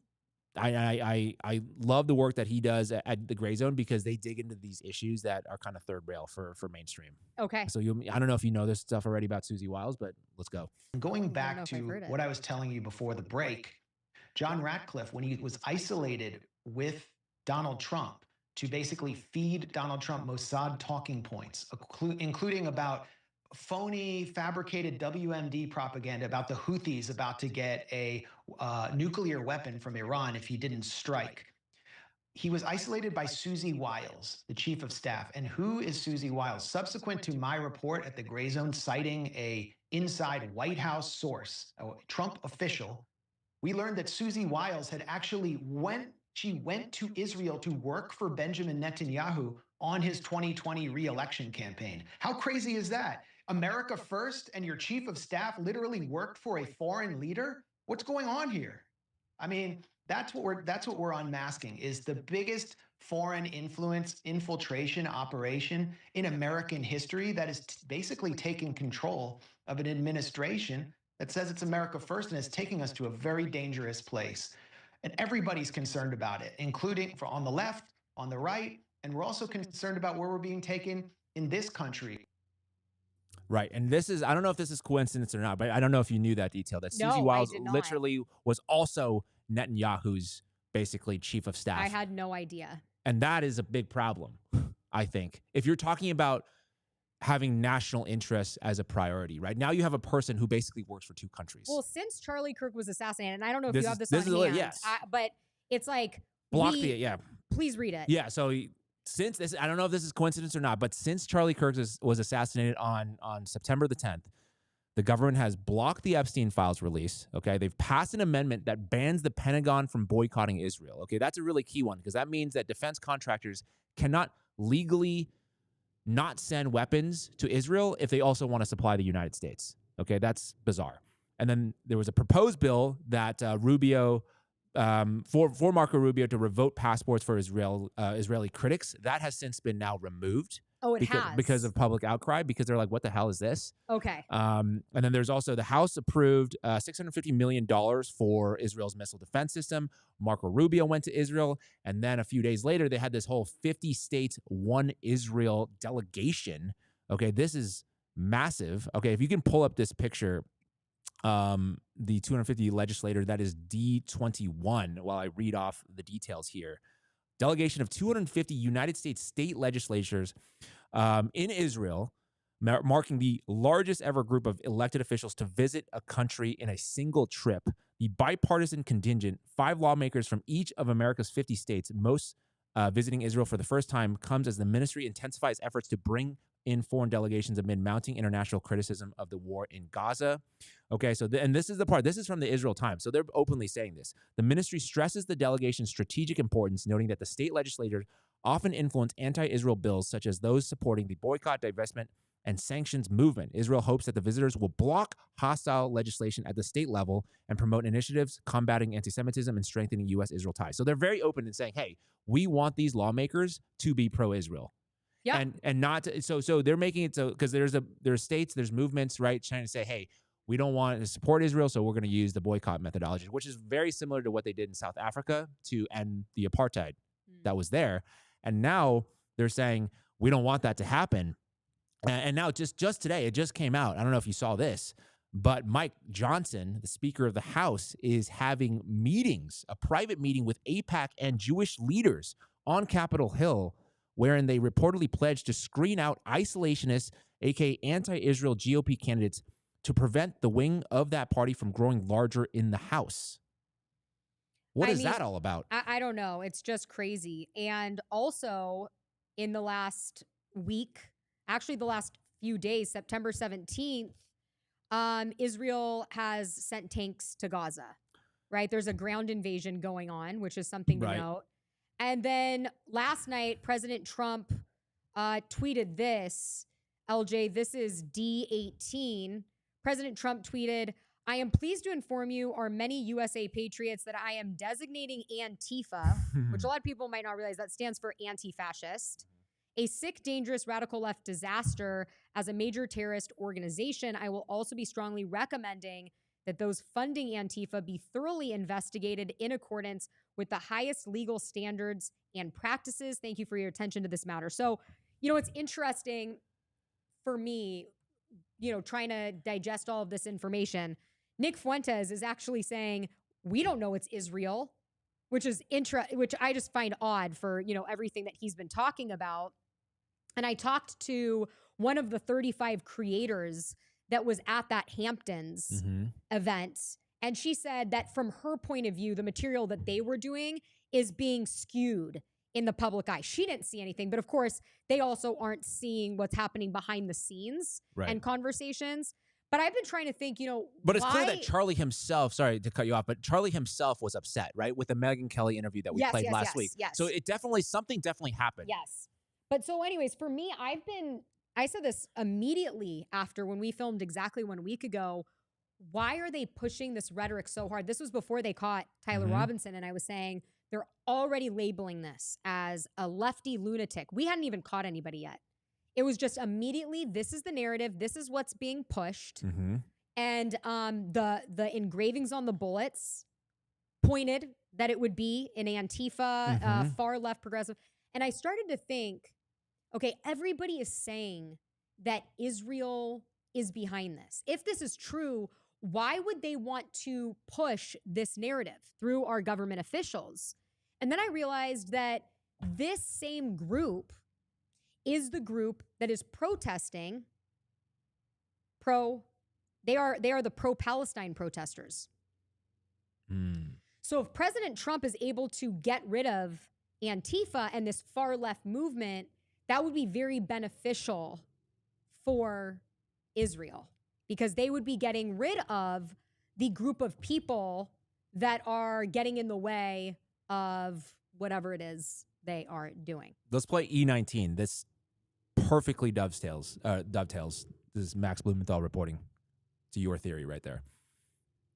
I love the work that he does at the Gray Zone, because they dig into these issues that are kind of third rail for mainstream. Okay. So I don't know if you know this stuff already about Susie Wiles, but let's go. Going back to what I was telling you before the break, John Ratcliffe, when he was isolated with Donald Trump to basically feed Donald Trump Mossad talking points, including about phony, fabricated WMD propaganda about the Houthis about to get a nuclear weapon from Iran if he didn't strike. He was isolated by Susie Wiles, the chief of staff. And who is Susie Wiles? Subsequent to my report at the Gray Zone citing a inside White House source, a Trump official, we learned that Susie Wiles had actually went to Israel to work for Benjamin Netanyahu on his 2020 re-election campaign. How crazy is that? America first, and your chief of staff literally worked for a foreign leader? What's going on here? I mean, that's what we're unmasking, is the biggest foreign infiltration operation in American history that is basically taking control of an administration that says it's America first and is taking us to a very dangerous place. And everybody's concerned about it, including on the left, on the right, and we're also concerned about where we're being taken in this country. Right. And I don't know if this is coincidence or not, but I don't know if you knew that detail, that Susie Wiles literally was also Netanyahu's basically chief of staff. I had no idea. And that is a big problem, I think. If you're talking about having national interests as a priority, right? Now you have a person who basically works for 2 countries. Well, since Charlie Kirk was assassinated, and I don't know if you have this on hand, yes. But it's like... Please read it. Yeah, so... Since this, I don't know if this is coincidence or not, but since Charlie Kirk was assassinated on September the 10th, the government has blocked the Epstein files release. Okay, they've passed an amendment that bans the Pentagon from boycotting Israel. Okay, that's a really key one, because that means that defense contractors cannot legally not send weapons to Israel if they also want to supply the United States. Okay, that's bizarre. And then there was a proposed bill that Rubio for Marco Rubio to revoke passports for Israeli critics. That has since been now removed. Oh, it has? Because of public outcry, because they're like, what the hell is this? Okay. And then there's also the House approved $650 million for Israel's missile defense system. Marco Rubio went to Israel. And then a few days later, they had this whole 50 states, one Israel delegation. Okay, this is massive. Okay, if you can pull up this picture, the 250 legislator, that is D21, while I read off the details here. Delegation of 250 United States state legislatures in Israel, marking the largest ever group of elected officials to visit a country in a single trip. The bipartisan contingent, 5 lawmakers from each of America's 50 states, most visiting Israel for the first time, comes as the ministry intensifies efforts to bring in foreign delegations amid mounting international criticism of the war in Gaza. Okay, so and this is the part. This is from the Israel Times. So they're openly saying this. The ministry stresses the delegation's strategic importance, noting that the state legislators often influence anti-Israel bills such as those supporting the boycott, divestment, and sanctions movement. Israel hopes that the visitors will block hostile legislation at the state level and promote initiatives combating anti-Semitism and strengthening U.S.-Israel ties. So they're very open in saying, hey, we want these lawmakers to be pro-Israel. Yeah, and not to, so they're making it so because there's states, there's movements, right, trying to say, hey, we don't want to support Israel, so we're going to use the boycott methodology, which is very similar to what they did in South Africa to end the apartheid that was there. And now they're saying we don't want that to happen. And now just today, it just came out. I don't know if you saw this, but Mike Johnson, the Speaker of the House, is having meetings, a private meeting with AIPAC and Jewish leaders on Capitol Hill, wherein they reportedly pledged to screen out isolationists, aka anti-Israel GOP candidates, to prevent the wing of that party from growing larger in the House. What is that all about? I don't know. It's just crazy. And also, in the last week, actually the last few days, September 17th, Israel has sent tanks to Gaza, right? There's a ground invasion going on, which is something to note. And then last night, President Trump tweeted this. LJ, this is D18. President Trump tweeted, I am pleased to inform you, our many USA patriots, that I am designating Antifa, which a lot of people might not realize that stands for anti-fascist, a sick, dangerous, radical left disaster as a major terrorist organization. I will also be strongly recommending that those funding Antifa be thoroughly investigated in accordance with the highest legal standards and practices. Thank you for your attention to this matter. So, it's interesting for me, trying to digest all of this information. Nick Fuentes is actually saying, we don't know it's Israel, which I just find odd for, everything that he's been talking about. And I talked to one of the 35 creators that was at that Hamptons event. And she said that from her point of view, the material that they were doing is being skewed in the public eye. She didn't see anything, but of course, they also aren't seeing what's happening behind the scenes and conversations. But I've been trying to think, But it's clear that Charlie himself, sorry to cut you off, but Charlie himself was upset, right? With the Megyn Kelly interview that we played last week. Yes. So something definitely happened. Yes. But so anyways, for me, I said this immediately after when we filmed exactly 1 week ago. Why are they pushing this rhetoric so hard? This was before they caught Tyler Robinson. And I was saying they're already labeling this as a lefty lunatic. We hadn't even caught anybody yet. It was just immediately, this is the narrative. This is what's being pushed. And the engravings on the bullets pointed that it would be an Antifa, far left progressive. And I started to think, okay, everybody is saying that Israel is behind this. If this is true, why would they want to push this narrative through our government officials? And then I realized that this same group is the group that is protesting they are the pro-Palestine protesters. So if President Trump is able to get rid of Antifa and this far left movement, that would be very beneficial for Israel, because they would be getting rid of the group of people that are getting in the way of whatever it is they are doing. Let's play E19. This perfectly dovetails. This is Max Blumenthal reporting to your theory right there.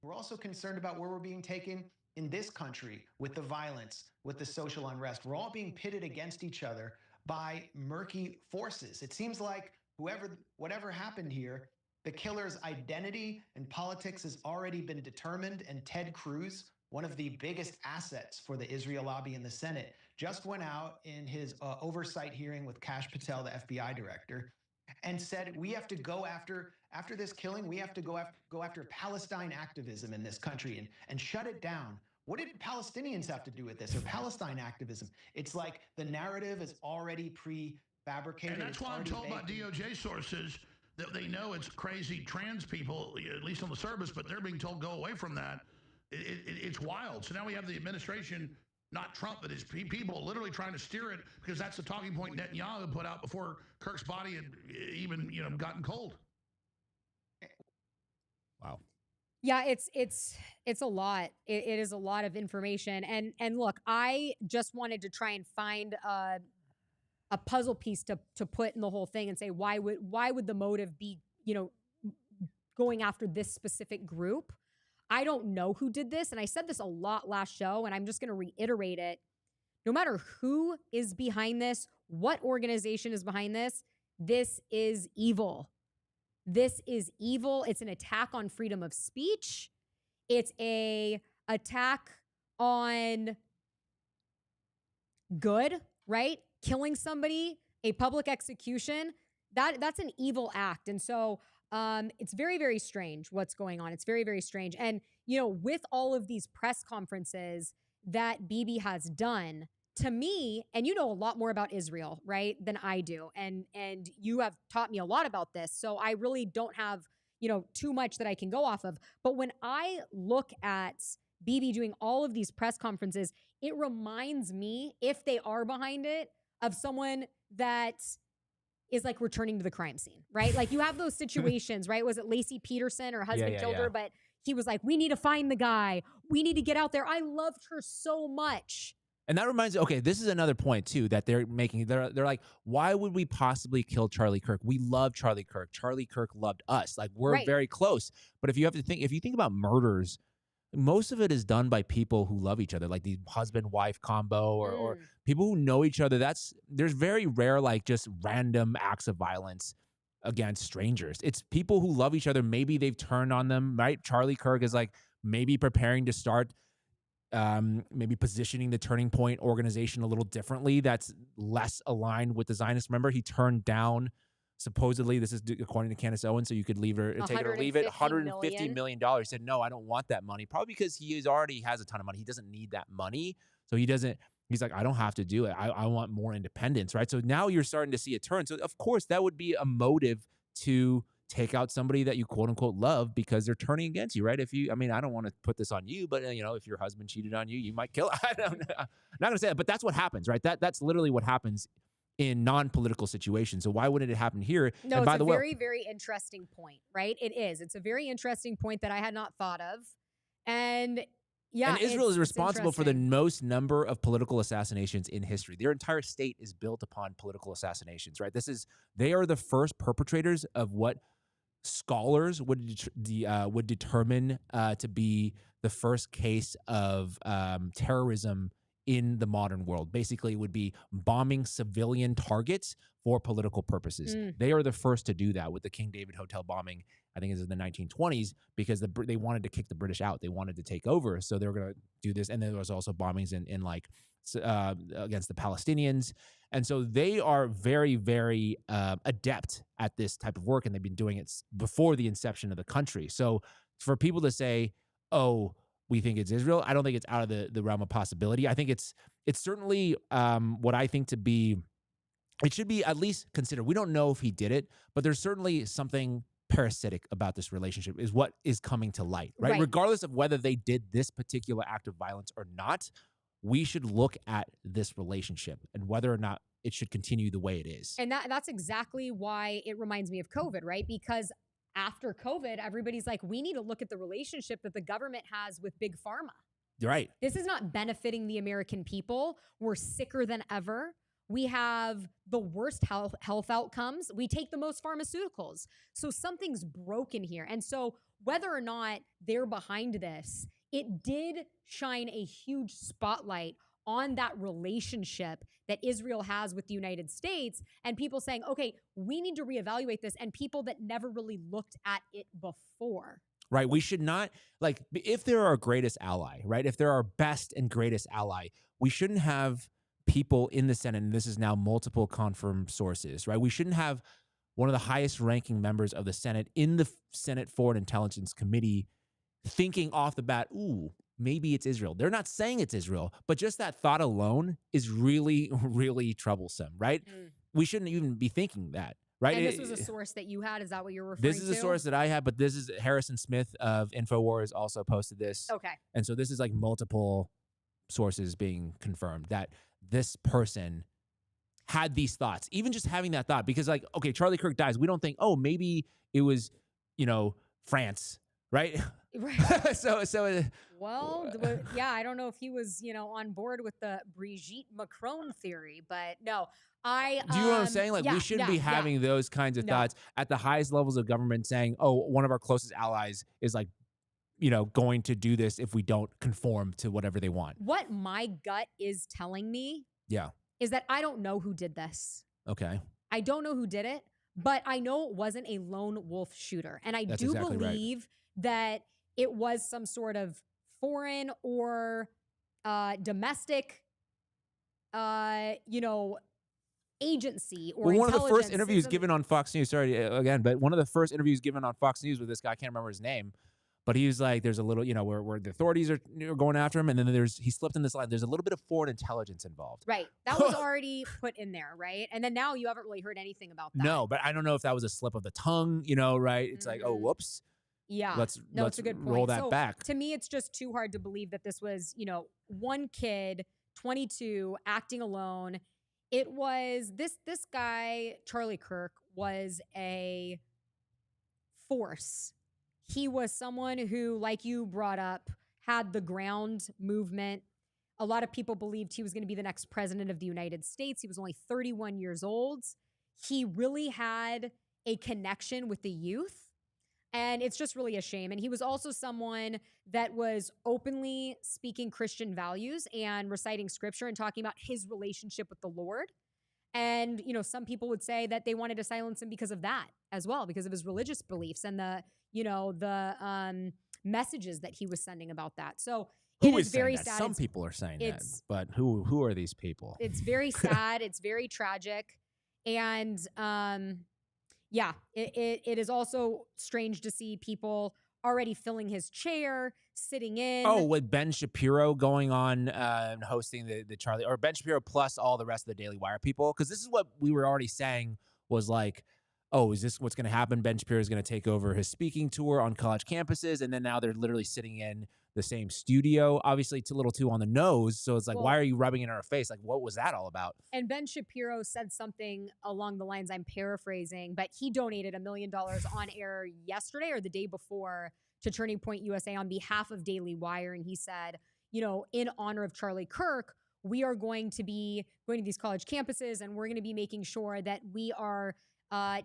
We're also concerned about where we're being taken in this country with the violence, with the social unrest. We're all being pitted against each other by murky forces. It seems like whatever happened here, the killer's identity and politics has already been determined, and Ted Cruz, one of the biggest assets for the Israel lobby in the Senate, just went out in his oversight hearing with Kash Patel, the FBI director, and said, we have to go after this killing, we have to go after Palestine activism in this country and shut it down. What did Palestinians have to do with this, or Palestine activism? It's like the narrative is already prefabricated. And that's why I'm told by DOJ sources that they know it's crazy trans people, at least on the surface, but they're being told go away from that. It's wild. So now we have the administration, not Trump, but his people literally trying to steer it, because that's the talking point Netanyahu put out before Kirk's body had even gotten cold. Wow. Yeah, it's a lot. It is a lot of information. And look, I just wanted to try and find a puzzle piece to put in the whole thing and say, why would the motive be, going after this specific group? I don't know who did this. And I said this a lot last show, and I'm just going to reiterate it. No matter who is behind this, what organization is behind this, this is evil. This is evil. It's an attack on freedom of speech. It's a attack on good, right? Killing somebody, a public execution, that's an evil act. And so it's very, very strange what's going on. It's very, very strange. And, with all of these press conferences that Bibi has done, to me, and you know a lot more about Israel, right, than I do. And you have taught me a lot about this. So I really don't have, too much that I can go off of. But when I look at Bibi doing all of these press conferences, it reminds me, if they are behind it, of someone that is like returning to the crime scene, right? Like you have those situations, right? Was it Lacey Peterson? Her husband killed her, but he was like, we need to find the guy. We need to get out there. I loved her so much. And that reminds me, okay, this is another point too that they're making. They're like, why would we possibly kill Charlie Kirk? We love Charlie Kirk. Charlie Kirk loved us. Like we're very close. But if you think about murders, most of it is done by people who love each other, like the husband-wife combo or people who know each other. There's very rare, like just random acts of violence against strangers. It's people who love each other. Maybe they've turned on them, right? Charlie Kirk is like maybe preparing to start maybe positioning the Turning Point organization a little differently. That's less aligned with the Zionists. Remember, he turned down, supposedly, this is according to Candace Owens, so you could take it or leave it, $150 million. He said, no, I don't want that money. Probably because he already has a ton of money. He doesn't need that money. So he's like, I don't have to do it. I want more independence, right? So now you're starting to see a turn. So of course, that would be a motive to take out somebody that you quote unquote love because they're turning against you, right? I don't want to put this on you, but if your husband cheated on you, you might kill. I don't know. I'm not gonna say that, but that's what happens, right? That's literally what happens in non-political situations. So why wouldn't it happen here? No, it's a very, very interesting point, right? It is. It's a very interesting point that I had not thought of. And and Israel is responsible for the most number of political assassinations in history. Their entire state is built upon political assassinations, right? They are the first perpetrators of what scholars would determine to be the first case of terrorism in the modern world. Basically, it would be bombing civilian targets for political purposes. They are the first to do that with the King David Hotel bombing, I think it was in the 1920s, because they wanted to kick the British out. They wanted to take over. So they were going to do this. And then there was also bombings in against the Palestinians. And so they are very, very adept at this type of work, and they've been doing it before the inception of the country. So for people to say, oh, we think it's Israel, I don't think it's out of the realm of possibility. I think it's certainly what I think to be, it should be at least considered. We don't know if he did it, but there's certainly something parasitic about this relationship is what is coming to light, right? Regardless of whether they did this particular act of violence or not, we should look at this relationship and whether or not it should continue the way it is. And that's exactly why it reminds me of COVID, right? Because after COVID, everybody's like, we need to look at the relationship that the government has with Big Pharma. You're right. This is not benefiting the American people. We're sicker than ever. We have the worst health outcomes. We take the most pharmaceuticals. So something's broken here. And so whether or not they're behind this, it did shine a huge spotlight on that relationship that Israel has with the United States, and people saying, okay, we need to reevaluate this, and people that never really looked at it before. Right. We should not, like, if they're our greatest ally, right? If they're our best and greatest ally, we shouldn't have people in the Senate, and this is now multiple confirmed sources, right? We shouldn't have one of the highest ranking members of the Senate in the Senate Foreign Intelligence Committee thinking off the bat, ooh, maybe it's Israel. They're not saying it's Israel, but just that thought alone is really, really troublesome, right? We shouldn't even be thinking that, right? And this was a source that you had? Is that what you're referring to? This is a source that I have, but this is Harrison Smith of InfoWars also posted this. Okay. And so this is like multiple sources being confirmed that this person had these thoughts, even just having that thought, because like, okay, Charlie Kirk dies. We don't think, oh, maybe it was, France, right? Right. Well, yeah, I don't know if he was, on board with the Brigitte Macron theory, but no, do you know what I'm saying? Like, we shouldn't be having those kinds of thoughts at the highest levels of government saying, oh, one of our closest allies is like, going to do this if we don't conform to whatever they want. What my gut is telling me is that I don't know who did this. Okay. I don't know who did it, but I know it wasn't a lone wolf shooter. And I do believe that it was some sort of foreign or domestic, agency or one of the first intelligence. interviews given on Fox News, sorry again, but one of the first interviews given on Fox News with this guy, I can't remember his name, but he was like, there's a little, where the authorities are going after him, and then he slipped in this line. There's a little bit of foreign intelligence involved. Right. That was already put in there, right? And then now you haven't really heard anything about that. No, but I don't know if that was a slip of the tongue, right? It's like, oh, whoops. Yeah. Let's it's a good point. Roll that back. To me, it's just too hard to believe that this was, one kid, 22, acting alone. It was this guy, Charlie Kirk, was a force. He was someone who, like you brought up, had the ground movement. A lot of people believed he was going to be the next president of the United States. He was only 31 years old. He really had a connection with the youth. And it's just really a shame. And he was also someone that was openly speaking Christian values and reciting scripture and talking about his relationship with the Lord. And, some people would say that they wanted to silence him because of that as well, because of his religious beliefs and the messages that he was sending about that. So it is very sad. Some people are saying that, but who are these people? It's very sad. It's very tragic. And, it is also strange to see people already filling his chair, sitting in. Oh, with Ben Shapiro going on and hosting the Charlie, or Ben Shapiro plus all the rest of the Daily Wire people. Because this is what we were already saying was like, oh, is this what's going to happen? Ben Shapiro is going to take over his speaking tour on college campuses. And then now they're literally sitting in the same studio. Obviously, it's a little too on the nose. So it's like, why are you rubbing it in our face? Like, what was that all about? And Ben Shapiro said something along the lines, I'm paraphrasing, but he donated $1 million on air yesterday or the day before to Turning Point USA on behalf of Daily Wire. And he said, in honor of Charlie Kirk, we are going to be going to these college campuses and we're going to be making sure that we are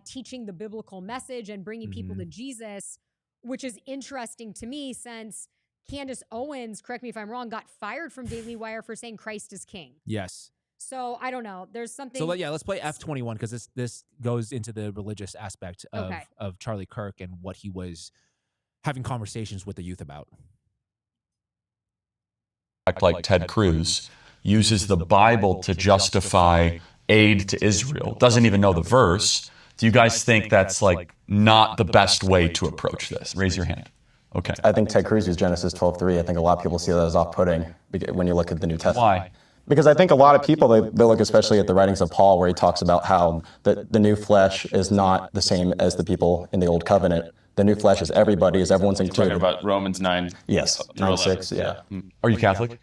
teaching the biblical message and bringing people to Jesus, which is interesting to me since Candace Owens, correct me if I'm wrong, got fired from Daily Wire for saying Christ is king. Yes. So I don't know. There's something. So let's play F21 because this goes into the religious aspect of Charlie Kirk and what he was having conversations with the youth about. Like Ted Cruz uses the Bible to justify aid to Israel, doesn't even know the verse. Do you guys think that's like not the best way to approach this? Raise your hand. Okay. I think Ted Cruz used Genesis 12:3. I think a lot of people see that as off-putting when you look at the New Testament. Why? Because I think a lot of people, they look especially at the writings of Paul where he talks about how the new flesh is not the same as the people in the Old Covenant. The new flesh is everybody, is everyone's included. You're talking about Romans 9. Yes, 9:6, yeah. Are you Catholic?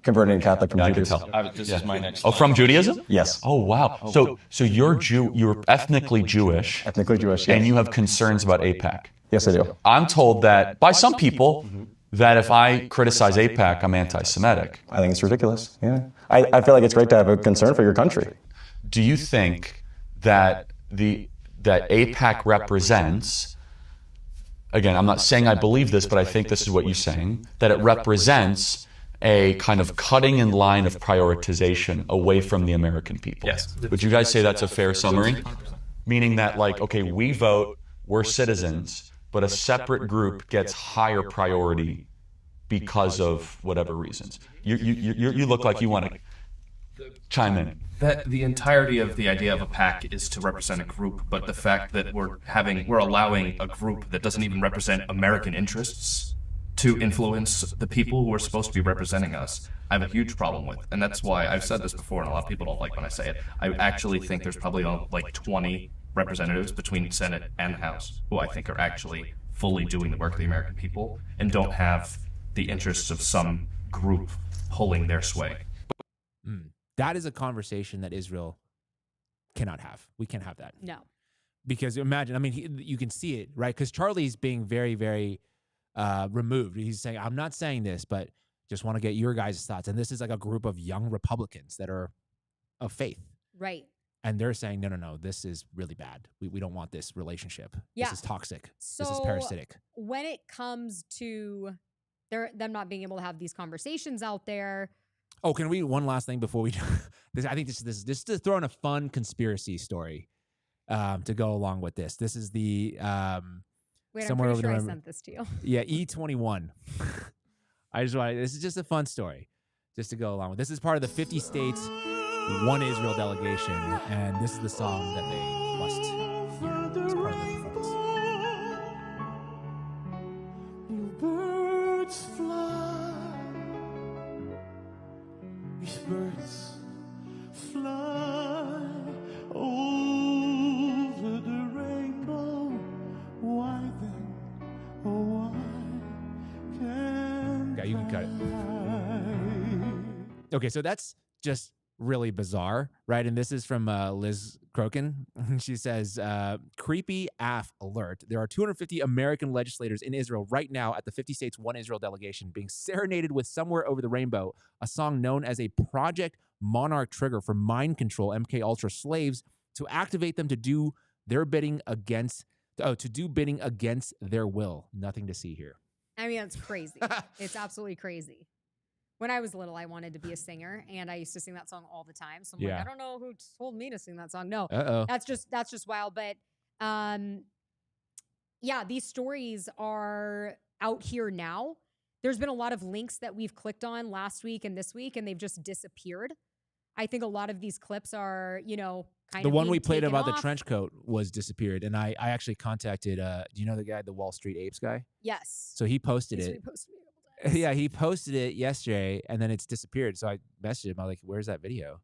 Converted Catholic from Judaism. This is my next. Oh, from Judaism? Yes. Oh, wow. So you're ethnically Jewish. Ethnically Jewish, yes. And you have concerns about AIPAC. Yes, I do. I'm told that by some people that if I criticize AIPAC, I'm anti-Semitic. I think it's ridiculous. Yeah. I feel like it's great to have a concern for your country. Do you think that that AIPAC represents again, I'm not saying I believe this, but I think this is what you're saying, that it represents a kind of cutting in line of prioritization away from the American people. Yes. Would you guys say that's a fair summary? Meaning that, like, okay, we vote, we're citizens, but a separate group gets higher priority because of whatever reasons. You look like you want to chime in. That the entirety of the idea of a PAC is to represent a group, but the fact that we're allowing a group that doesn't even represent American interests to influence the people who are supposed to be representing us, I have a huge problem with. And that's why I've said this before, and a lot of people don't like when I say it. I actually think there's probably like 20 representatives between Senate and House who I think are actually fully doing the work of the American people and don't have the interests of some group pulling their sway. That is a conversation that Israel cannot have. We can't have that. No. Because imagine, I mean, you can see it, right? Because Charlie's being very, very removed. He's saying, I'm not saying this, but just want to get your guys' thoughts. And this is like a group of young Republicans that are of faith. Right. And they're saying, no, this is really bad. We don't want this relationship. Yeah. This is toxic. So this is parasitic. When it comes to them not being able to have these conversations out there. Oh, can we, one last thing before we, I think this is to throw in a fun conspiracy story to go along with this. This is the, wait, somewhere I'm pretty over sure the I sent this to you. Yeah, E21. This is just a fun story just to go along with. This is part of the 50 states, one Israel delegation, and this is the song that they must hear as part of the performance. Birds fly, birds fly over the rainbow. Why then, oh why can't Yeah, you can cut it. Okay, so that's just really bizarre, right? And this is from Liz Crokin. She says, creepy AF alert. There are 250 American legislators in Israel right now at the 50 states One Israel delegation being serenaded with Somewhere Over the Rainbow, a song known as a Project Monarch trigger for mind control MK Ultra slaves to activate them to do their bidding against their will. Nothing to see here. I mean, it's crazy. It's absolutely crazy. When I was little, I wanted to be a singer, and I used to sing that song all the time. So I'm like, I don't know who told me to sing that song. No, that's just wild. But yeah, these stories are out here now. There's been a lot of links that we've clicked on last week and this week, and they've just disappeared. I think a lot of these clips are, kind of the one we played about off. the trench coat was disappeared, and I actually contacted. Do you know the guy, the Wall Street Apes guy? Yes. So he posted it. Reposted Yeah, he posted it yesterday, and then it's disappeared. So I messaged him. I'm like, "Where's that video?"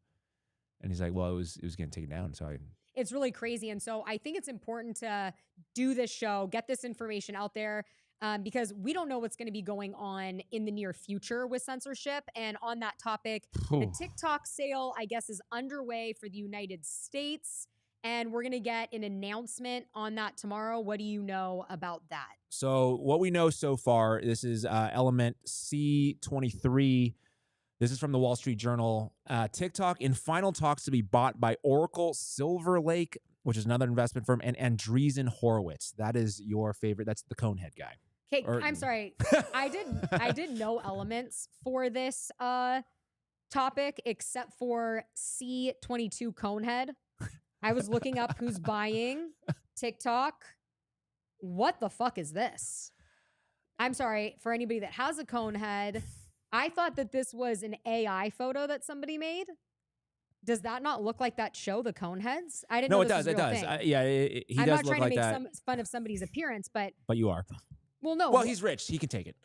And he's like, "Well, it was getting taken down." So it's really crazy, and so I think it's important to do this show, get this information out there, because we don't know what's going to be going on in the near future with censorship. And on that topic, the TikTok sale, I guess, is underway for the United States. And we're going to get an announcement on that tomorrow. What do you know about that? So what we know so far, this is element C23. This is from the Wall Street Journal. TikTok in final talks to be bought by Oracle Silver Lake, which is another investment firm, and Andreessen Horowitz. That is your favorite. That's the Conehead guy. Okay, I'm sorry. I did no elements for this topic except for C22 Conehead. I was looking up who's buying TikTok. What the fuck is this? I'm sorry, for anybody that has a Conehead, I thought that this was an AI photo that somebody made. Does that not look like that show, The Coneheads? I didn't know this was a real thing. Yeah, he I'm does not look trying like to that. make fun of somebody's appearance, but But you are. Well, no. Well, he's rich. He can take it.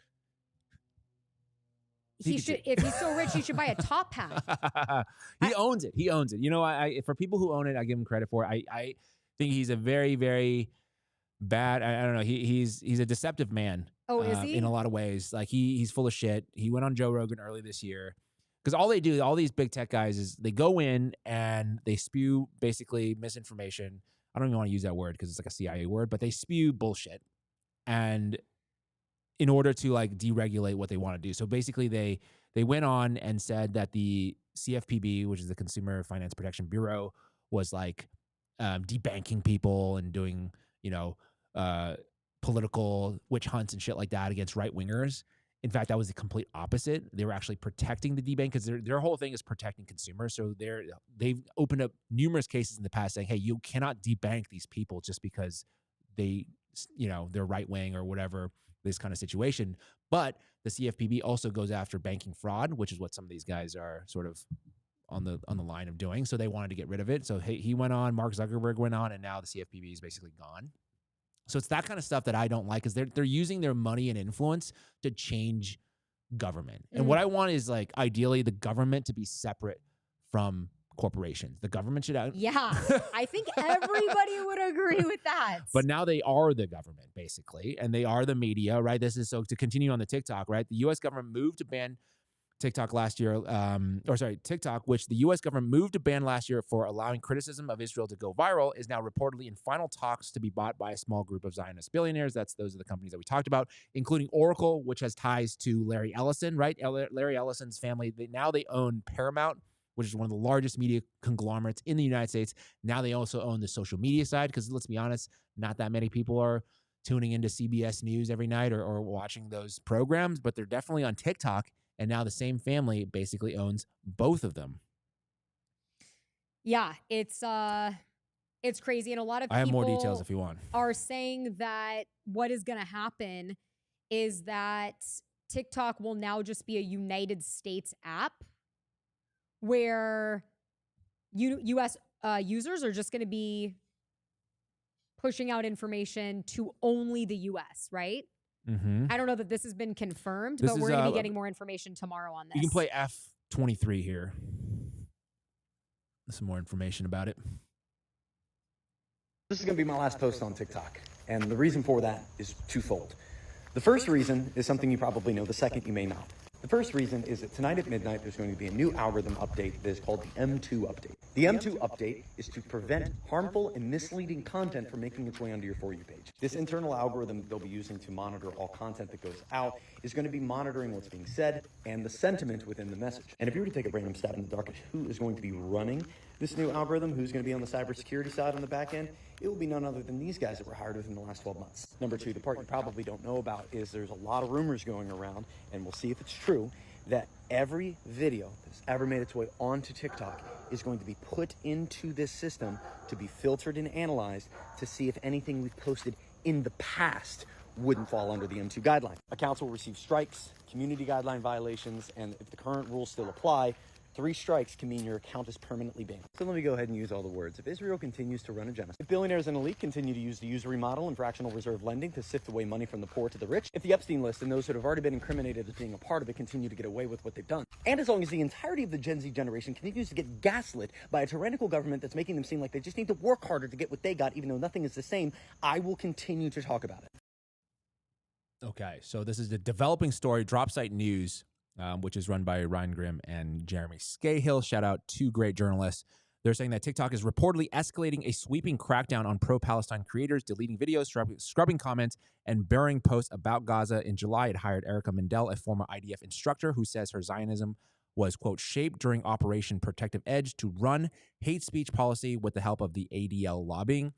He should. If he's so rich, he should buy a top hat. He owns it. He owns it. You know, I for people who own it, I give him credit for it. I think he's a very, very bad. I don't know. He's a deceptive man. Oh, is he? In a lot of ways, like he's full of shit. He went on Joe Rogan early this year because all they do, all these big tech guys, is they go in and they spew basically misinformation. I don't even want to use that word because it's like a CIA word, but they spew bullshit. And in order to like deregulate what they want to do. So basically they went on and said that the CFPB, which is the Consumer Finance Protection Bureau, was like debanking people and doing, political witch hunts and shit like that against right wingers. In fact, that was the complete opposite. They were actually protecting the debank because their whole thing is protecting consumers. So they've opened up numerous cases in the past saying, hey, you cannot debank these people just because they're right wing or whatever, this kind of situation. But the CFPB also goes after banking fraud, which is what some of these guys are sort of on the line of doing. So they wanted to get rid of it. So he went on, Mark Zuckerberg went on, and now the CFPB is basically gone. So it's that kind of stuff that I don't like, is they're using their money and influence to change government. And what I want is, like, ideally the government to be separate from corporations. The government should Yeah, I think everybody would agree with that. But now they are the government, basically, and they are the media, right? This is so to continue on the TikTok, right? The U.S. government moved to ban TikTok last year, TikTok, which the U.S. government moved to ban last year for allowing criticism of Israel to go viral, is now reportedly in final talks to be bought by a small group of Zionist billionaires. Those are the companies that we talked about, including Oracle, which has ties to Larry Ellison, right? Larry Ellison's family, they own Paramount, which is one of the largest media conglomerates in the United States. Now they also own the social media side, because let's be honest, not that many people are tuning into CBS News every night or watching those programs, but they're definitely on TikTok. And now the same family basically owns both of them. Yeah, it's crazy. And a lot of people I have more details if you want. Are saying that what is going to happen is that TikTok will now just be a United States app where U.S. users are just going to be pushing out information to only the U.S., right? Mm-hmm. I don't know that this has been confirmed, but we're going to be getting more information tomorrow on this. You can play F23 here. Some more information about it. This is going to be my last post on TikTok, and the reason for that is twofold. The first reason is something you probably know, the second you may not. The first reason is that tonight at midnight, there's going to be a new algorithm update that is called the M2 update. The M2 update is to prevent harmful and misleading content from making its way onto your For You page. This internal algorithm that they'll be using to monitor all content that goes out is going to be monitoring what's being said and the sentiment within the message. And if you were to take a random stab in the dark at who is going to be running this new algorithm, who's going to be on the cybersecurity side on the back end, it will be none other than these guys that were hired within the last 12 months. Number two, the part you probably don't know about is there's a lot of rumors going around, and we'll see if it's true, that every video that's ever made its way onto TikTok is going to be put into this system to be filtered and analyzed to see if anything we've posted in the past wouldn't fall under the M2 guideline. Accounts will receive strikes, community guideline violations, and if the current rules still apply, 3 strikes can mean your account is permanently banned. So let me go ahead and use all the words. If Israel continues to run a genocide, if billionaires and elite continue to use the usury model and fractional reserve lending to sift away money from the poor to the rich, if the Epstein list and those that have already been incriminated as being a part of it continue to get away with what they've done, and as long as the entirety of the Gen Z generation continues to get gaslit by a tyrannical government that's making them seem like they just need to work harder to get what they got, even though nothing is the same, I will continue to talk about it. Okay, so this is the developing story, Dropsite News, which is run by Ryan Grimm and Jeremy Scahill. Shout out, 2 great journalists. They're saying that TikTok is reportedly escalating a sweeping crackdown on pro-Palestine creators, deleting videos, scrubbing comments, and burying posts about Gaza. In July, it hired Erica Mendel, a former IDF instructor who says her Zionism was, quote, shaped during Operation Protective Edge to run hate speech policy with the help of the ADL lobbying.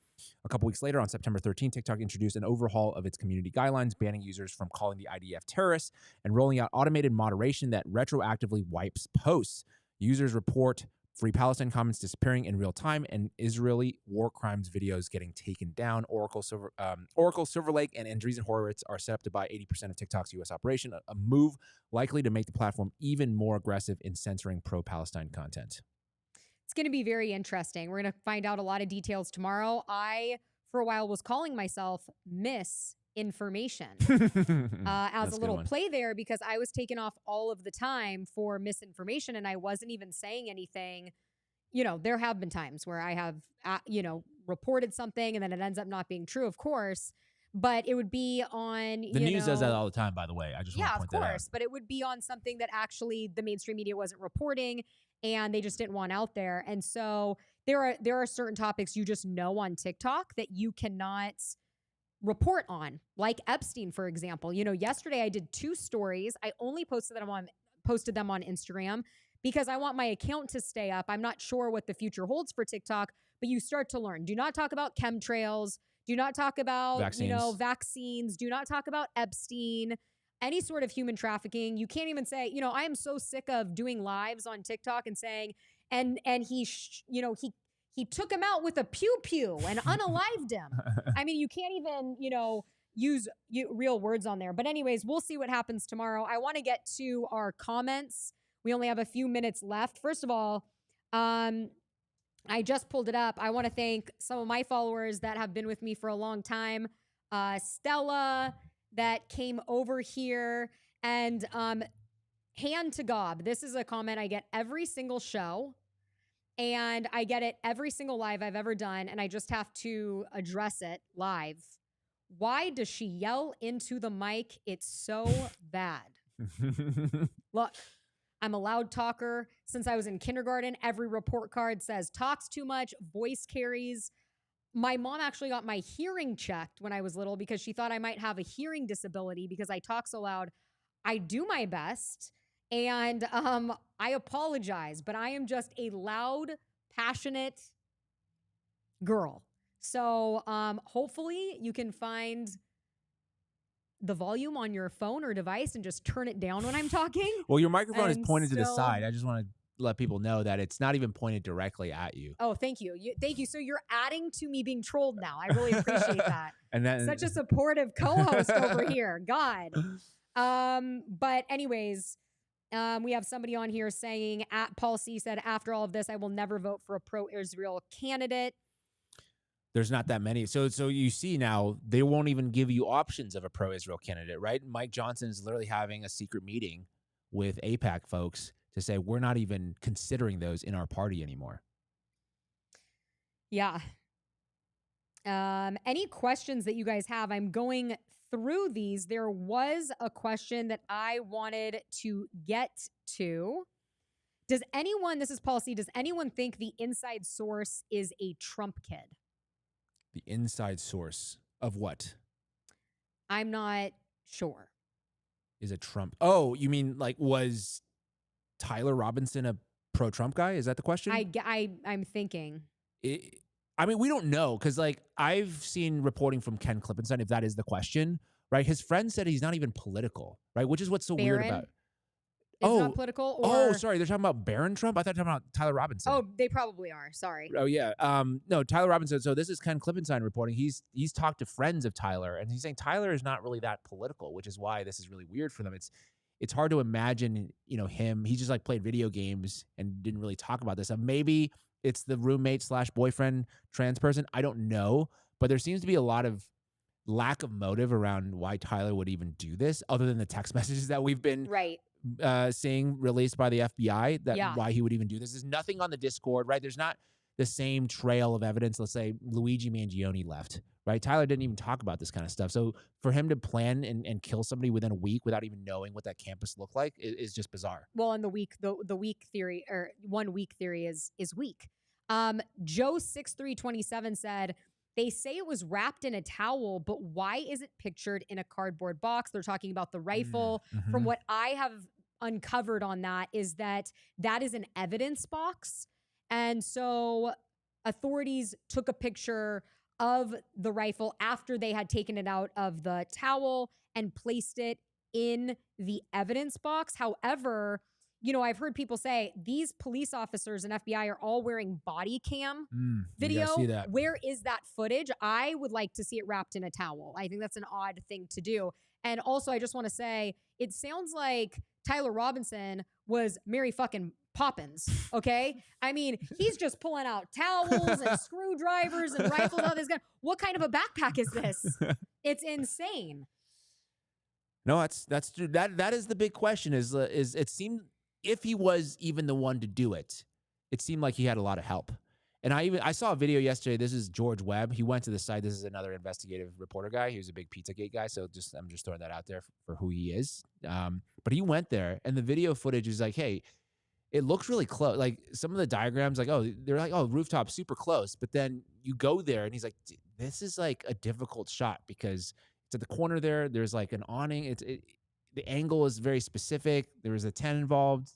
A couple weeks later, on September 13, TikTok introduced an overhaul of its community guidelines, banning users from calling the IDF terrorists and rolling out automated moderation that retroactively wipes posts. Users report Free Palestine comments disappearing in real time and Israeli war crimes videos getting taken down. Oracle, Silver Lake, and Andreessen Horowitz are set up to buy 80% of TikTok's U.S. operation, a move likely to make the platform even more aggressive in censoring pro-Palestine content. It's going to be very interesting. We're going to find out a lot of details tomorrow. I, for a while, was calling myself Misinformation as a little play there because I was taken off all of the time for misinformation and I wasn't even saying anything. You know, there have been times where I have, reported something and then it ends up not being true, of course. But it would be on, the news does that all the time, by the way. I just want to point that out. Yeah, of course. But it would be on something that actually the mainstream media wasn't reporting and they just didn't want out there. And so there are certain topics you just know on TikTok that you cannot report on, like Epstein, for example. You know, yesterday I did 2 stories. I only posted them on Instagram because I want my account to stay up. I'm not sure what the future holds for TikTok, but you start to learn. Do not talk about chemtrails. Do not talk about, Vaccines. vaccines. Do not talk about Epstein, any sort of human trafficking. You can't even say, I am so sick of doing lives on TikTok and saying, and he took him out with a pew-pew and unalived him. I mean, you can't even, use real words on there. But anyways, we'll see what happens tomorrow. I want to get to our comments. We only have a few minutes left. First of all, I just pulled it up. I want to thank some of my followers that have been with me for a long time. Stella that came over here, and hand to gob. This is a comment I get every single show, and I get it every single live I've ever done, and I just have to address it live. Why does she yell into the mic? It's so bad. Look. I'm a loud talker. Since I was in kindergarten, every report card says talks too much, voice carries. My mom actually got my hearing checked when I was little because she thought I might have a hearing disability because I talk so loud. I do my best, and I apologize, but I am just a loud, passionate girl. So hopefully you can find the volume on your phone or device and just turn it down when I'm talking. Well, your microphone is pointed to the side. I just want to let people know that it's not even pointed directly at you. Oh, thank you. Thank you. So you're adding to me being trolled now. I really appreciate that. And then, such a supportive co-host over here. God. But anyways, we have somebody on here saying, at Paul C said, after all of this, I will never vote for a pro-Israel candidate. There's not that many. So you see now, they won't even give you options of a pro-Israel candidate, right? Mike Johnson is literally having a secret meeting with AIPAC folks to say, we're not even considering those in our party anymore. Yeah. Any questions that you guys have? I'm going through these. There was a question that I wanted to get to. Does anyone, this is Paul C, does anyone think the inside source is a Trump kid? The inside source of what? I'm not sure. Is it Trump? Oh, you mean like was Tyler Robinson a pro-Trump guy? Is that the question? I'm thinking. I mean, we don't know because like I've seen reporting from Ken Klippenstein, if that is the question, right? His friend said he's not even political, right? Which is what's so weird about it. Is not political? Or, sorry, they're talking about Barron Trump? I thought they were talking about Tyler Robinson. Oh, they probably are. Sorry. Oh, yeah. No, Tyler Robinson. So this is Ken Klippenstein reporting. He's talked to friends of Tyler, and he's saying Tyler is not really that political, which is why this is really weird for them. It's hard to imagine, him. He just like played video games and didn't really talk about this. Maybe it's the roommate / boyfriend trans person. I don't know. But there seems to be a lot of lack of motive around why Tyler would even do this, other than the text messages that we've been seeing released by the FBI, why he would even do this. There's nothing on the Discord, right? There's not the same trail of evidence. Let's say Luigi Mangione left, right? Tyler didn't even talk about this kind of stuff. So for him to plan and kill somebody within a week without even knowing what that campus looked like is just bizarre. Well, and the weak theory, or 1 week theory is weak. Joe6327 said, they say it was wrapped in a towel, but why is it pictured in a cardboard box? They're talking about the rifle. Mm-hmm. From what I have uncovered on that is that is an evidence box. And so authorities took a picture of the rifle after they had taken it out of the towel and placed it in the evidence box. However, I've heard people say these police officers and FBI are all wearing body cam video. See that. Where is that footage? I would like to see it wrapped in a towel. I think that's an odd thing to do. And also, I just want to say, it sounds like Tyler Robinson was Mary fucking Poppins, okay? I mean, he's just pulling out towels and screwdrivers and rifles out of his gun. What kind of a backpack is this? It's insane. No, that's true. That is the big question. Is it seemed, if he was even the one to do it, it seemed like he had a lot of help. And I saw a video yesterday. This is George Webb. He went to the site. This is another investigative reporter guy. He was a big Pizzagate guy. So I'm just throwing that out there for who he is. But he went there, and the video footage is like, hey, it looks really close. Like some of the diagrams, they're like, oh, rooftop super close. But then you go there, and he's like, this is like a difficult shot because it's at the corner there. There's like an awning. The angle is very specific. There was a 10 involved.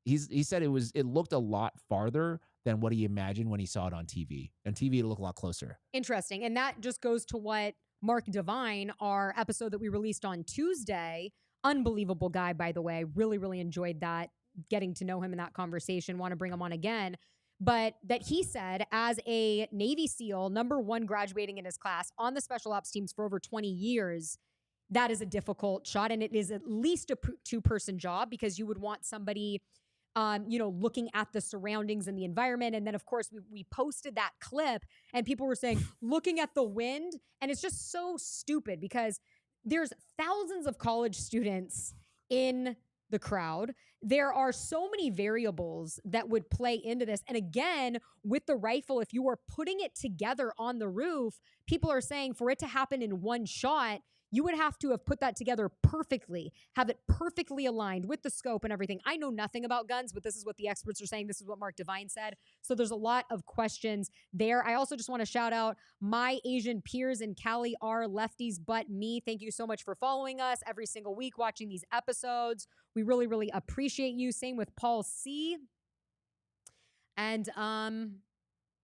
He said it looked a lot farther than what he imagined when he saw it on TV. On TV, it looked a lot closer. Interesting. And that just goes to what Mark Devine, our episode that we released on Tuesday, unbelievable guy, by the way, really, really enjoyed that, getting to know him in that conversation, want to bring him on again. But that he said, as a Navy SEAL, #1 graduating in his class on the special ops teams for over 20 years, that is a difficult shot. And it is at least a 2-person job, because you would want somebody, looking at the surroundings and the environment. And then, of course, we posted that clip and people were saying, looking at the wind. And it's just so stupid, because there's thousands of college students in the crowd. There are so many variables that would play into this. And again, with the rifle, if you were putting it together on the roof, people are saying for it to happen in one shot, you would have to have put that together perfectly, have it perfectly aligned with the scope and everything. I know nothing about guns, but this is what the experts are saying. This is what Mark Devine said. So there's a lot of questions there. I also just want to shout out my Asian peers in Cali are lefties but me. Thank you so much for following us every single week, watching these episodes. We really, really appreciate you. Same with Paul C. And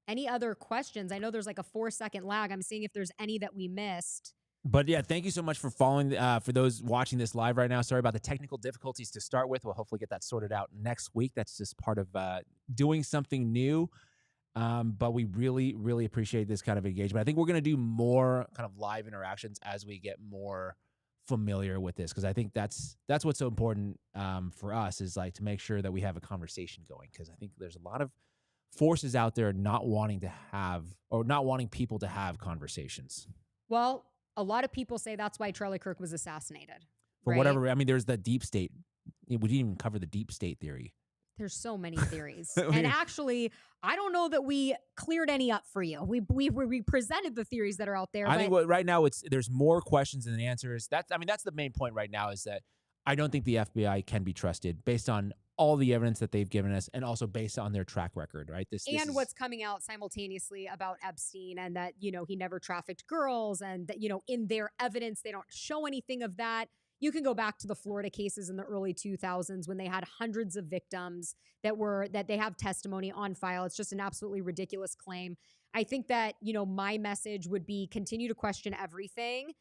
any other questions? I know there's like a 4-second lag. I'm seeing if there's any that we missed. But yeah, thank you so much for following, for those watching this live right now. Sorry about the technical difficulties to start with. We'll hopefully get that sorted out next week. That's just part of doing something new. But we really, really appreciate this kind of engagement. I think we're going to do more kind of live interactions as we get more familiar with this, because I think that's what's so important for us, is like to make sure that we have a conversation going, because I think there's a lot of forces out there not wanting to have, or not wanting people to have conversations. Well, a lot of people say that's why Charlie Kirk was assassinated. For whatever, I mean, there's the deep state. We didn't even cover the deep state theory. There's so many theories. And actually, I don't know that we cleared any up for you. We presented the theories that are out there. I think right now there's more questions than answers. That's the main point right now, is that I don't think the FBI can be trusted based on all the evidence that they've given us, and also based on their track record, right? This what's coming out simultaneously about Epstein, and that, he never trafficked girls, and that, in their evidence, they don't show anything of that. You can go back to the Florida cases in the early 2000s when they had hundreds of victims that they have testimony on file. It's just an absolutely ridiculous claim. I think that, my message would be continue to question everything.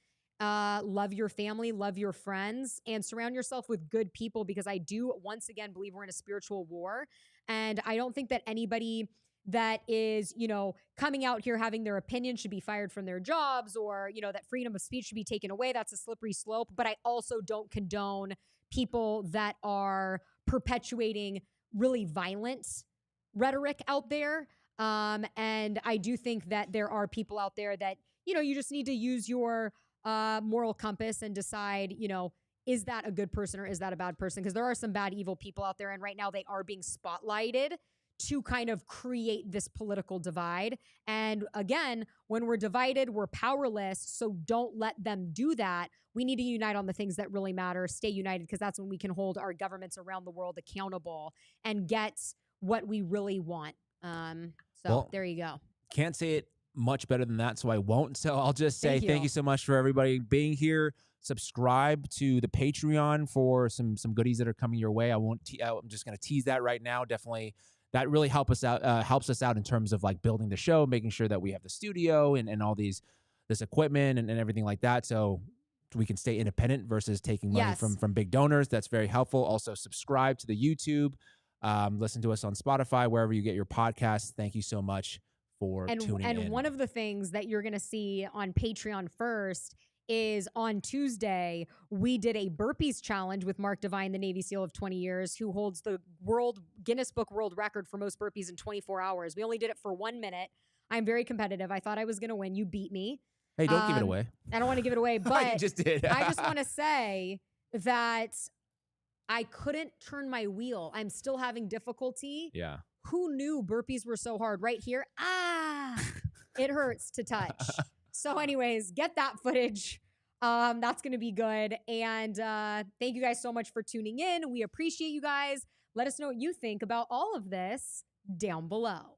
Love your family, love your friends, and surround yourself with good people, because I do once again believe we're in a spiritual war. And I don't think that anybody that is, coming out here having their opinion should be fired from their jobs, or, that freedom of speech should be taken away. That's a slippery slope. But I also don't condone people that are perpetuating really violent rhetoric out there. And I do think that there are people out there that, you just need to use your moral compass and decide, is that a good person or is that a bad person? Because there are some bad, evil people out there. And right now they are being spotlighted to kind of create this political divide. And again, when we're divided, we're powerless. So don't let them do that. We need to unite on the things that really matter, stay united, because that's when we can hold our governments around the world accountable and get what we really want. There you go. Can't say it much better than that, so I won't. So I'll just say thank you so much for everybody being here. Subscribe to the Patreon for some goodies that are coming your way. I'm just going to tease that right now. Definitely, that really helps us out in terms of like building the show, making sure that we have the studio and all this equipment and everything like that, so we can stay independent versus taking money from big donors. That's very helpful. Also, subscribe to the YouTube. Listen to us on Spotify, wherever you get your podcasts. Thank you so much for tuning in. And one of the things that you're going to see on Patreon first is on Tuesday, we did a burpees challenge with Mark Devine, the Navy SEAL of 20 years, who holds the Guinness Book World Record for most burpees in 24 hours. We only did it for 1 minute. I'm very competitive. I thought I was going to win. You beat me. Hey, don't give it away. I don't want to give it away, but you just did. I just want to say that I couldn't turn my wheel. I'm still having difficulty. Yeah. Who knew burpees were so hard? Right here. It hurts to touch. So anyways, get that footage. That's going to be good. And thank you guys so much for tuning in. We appreciate you guys. Let us know what you think about all of this down below.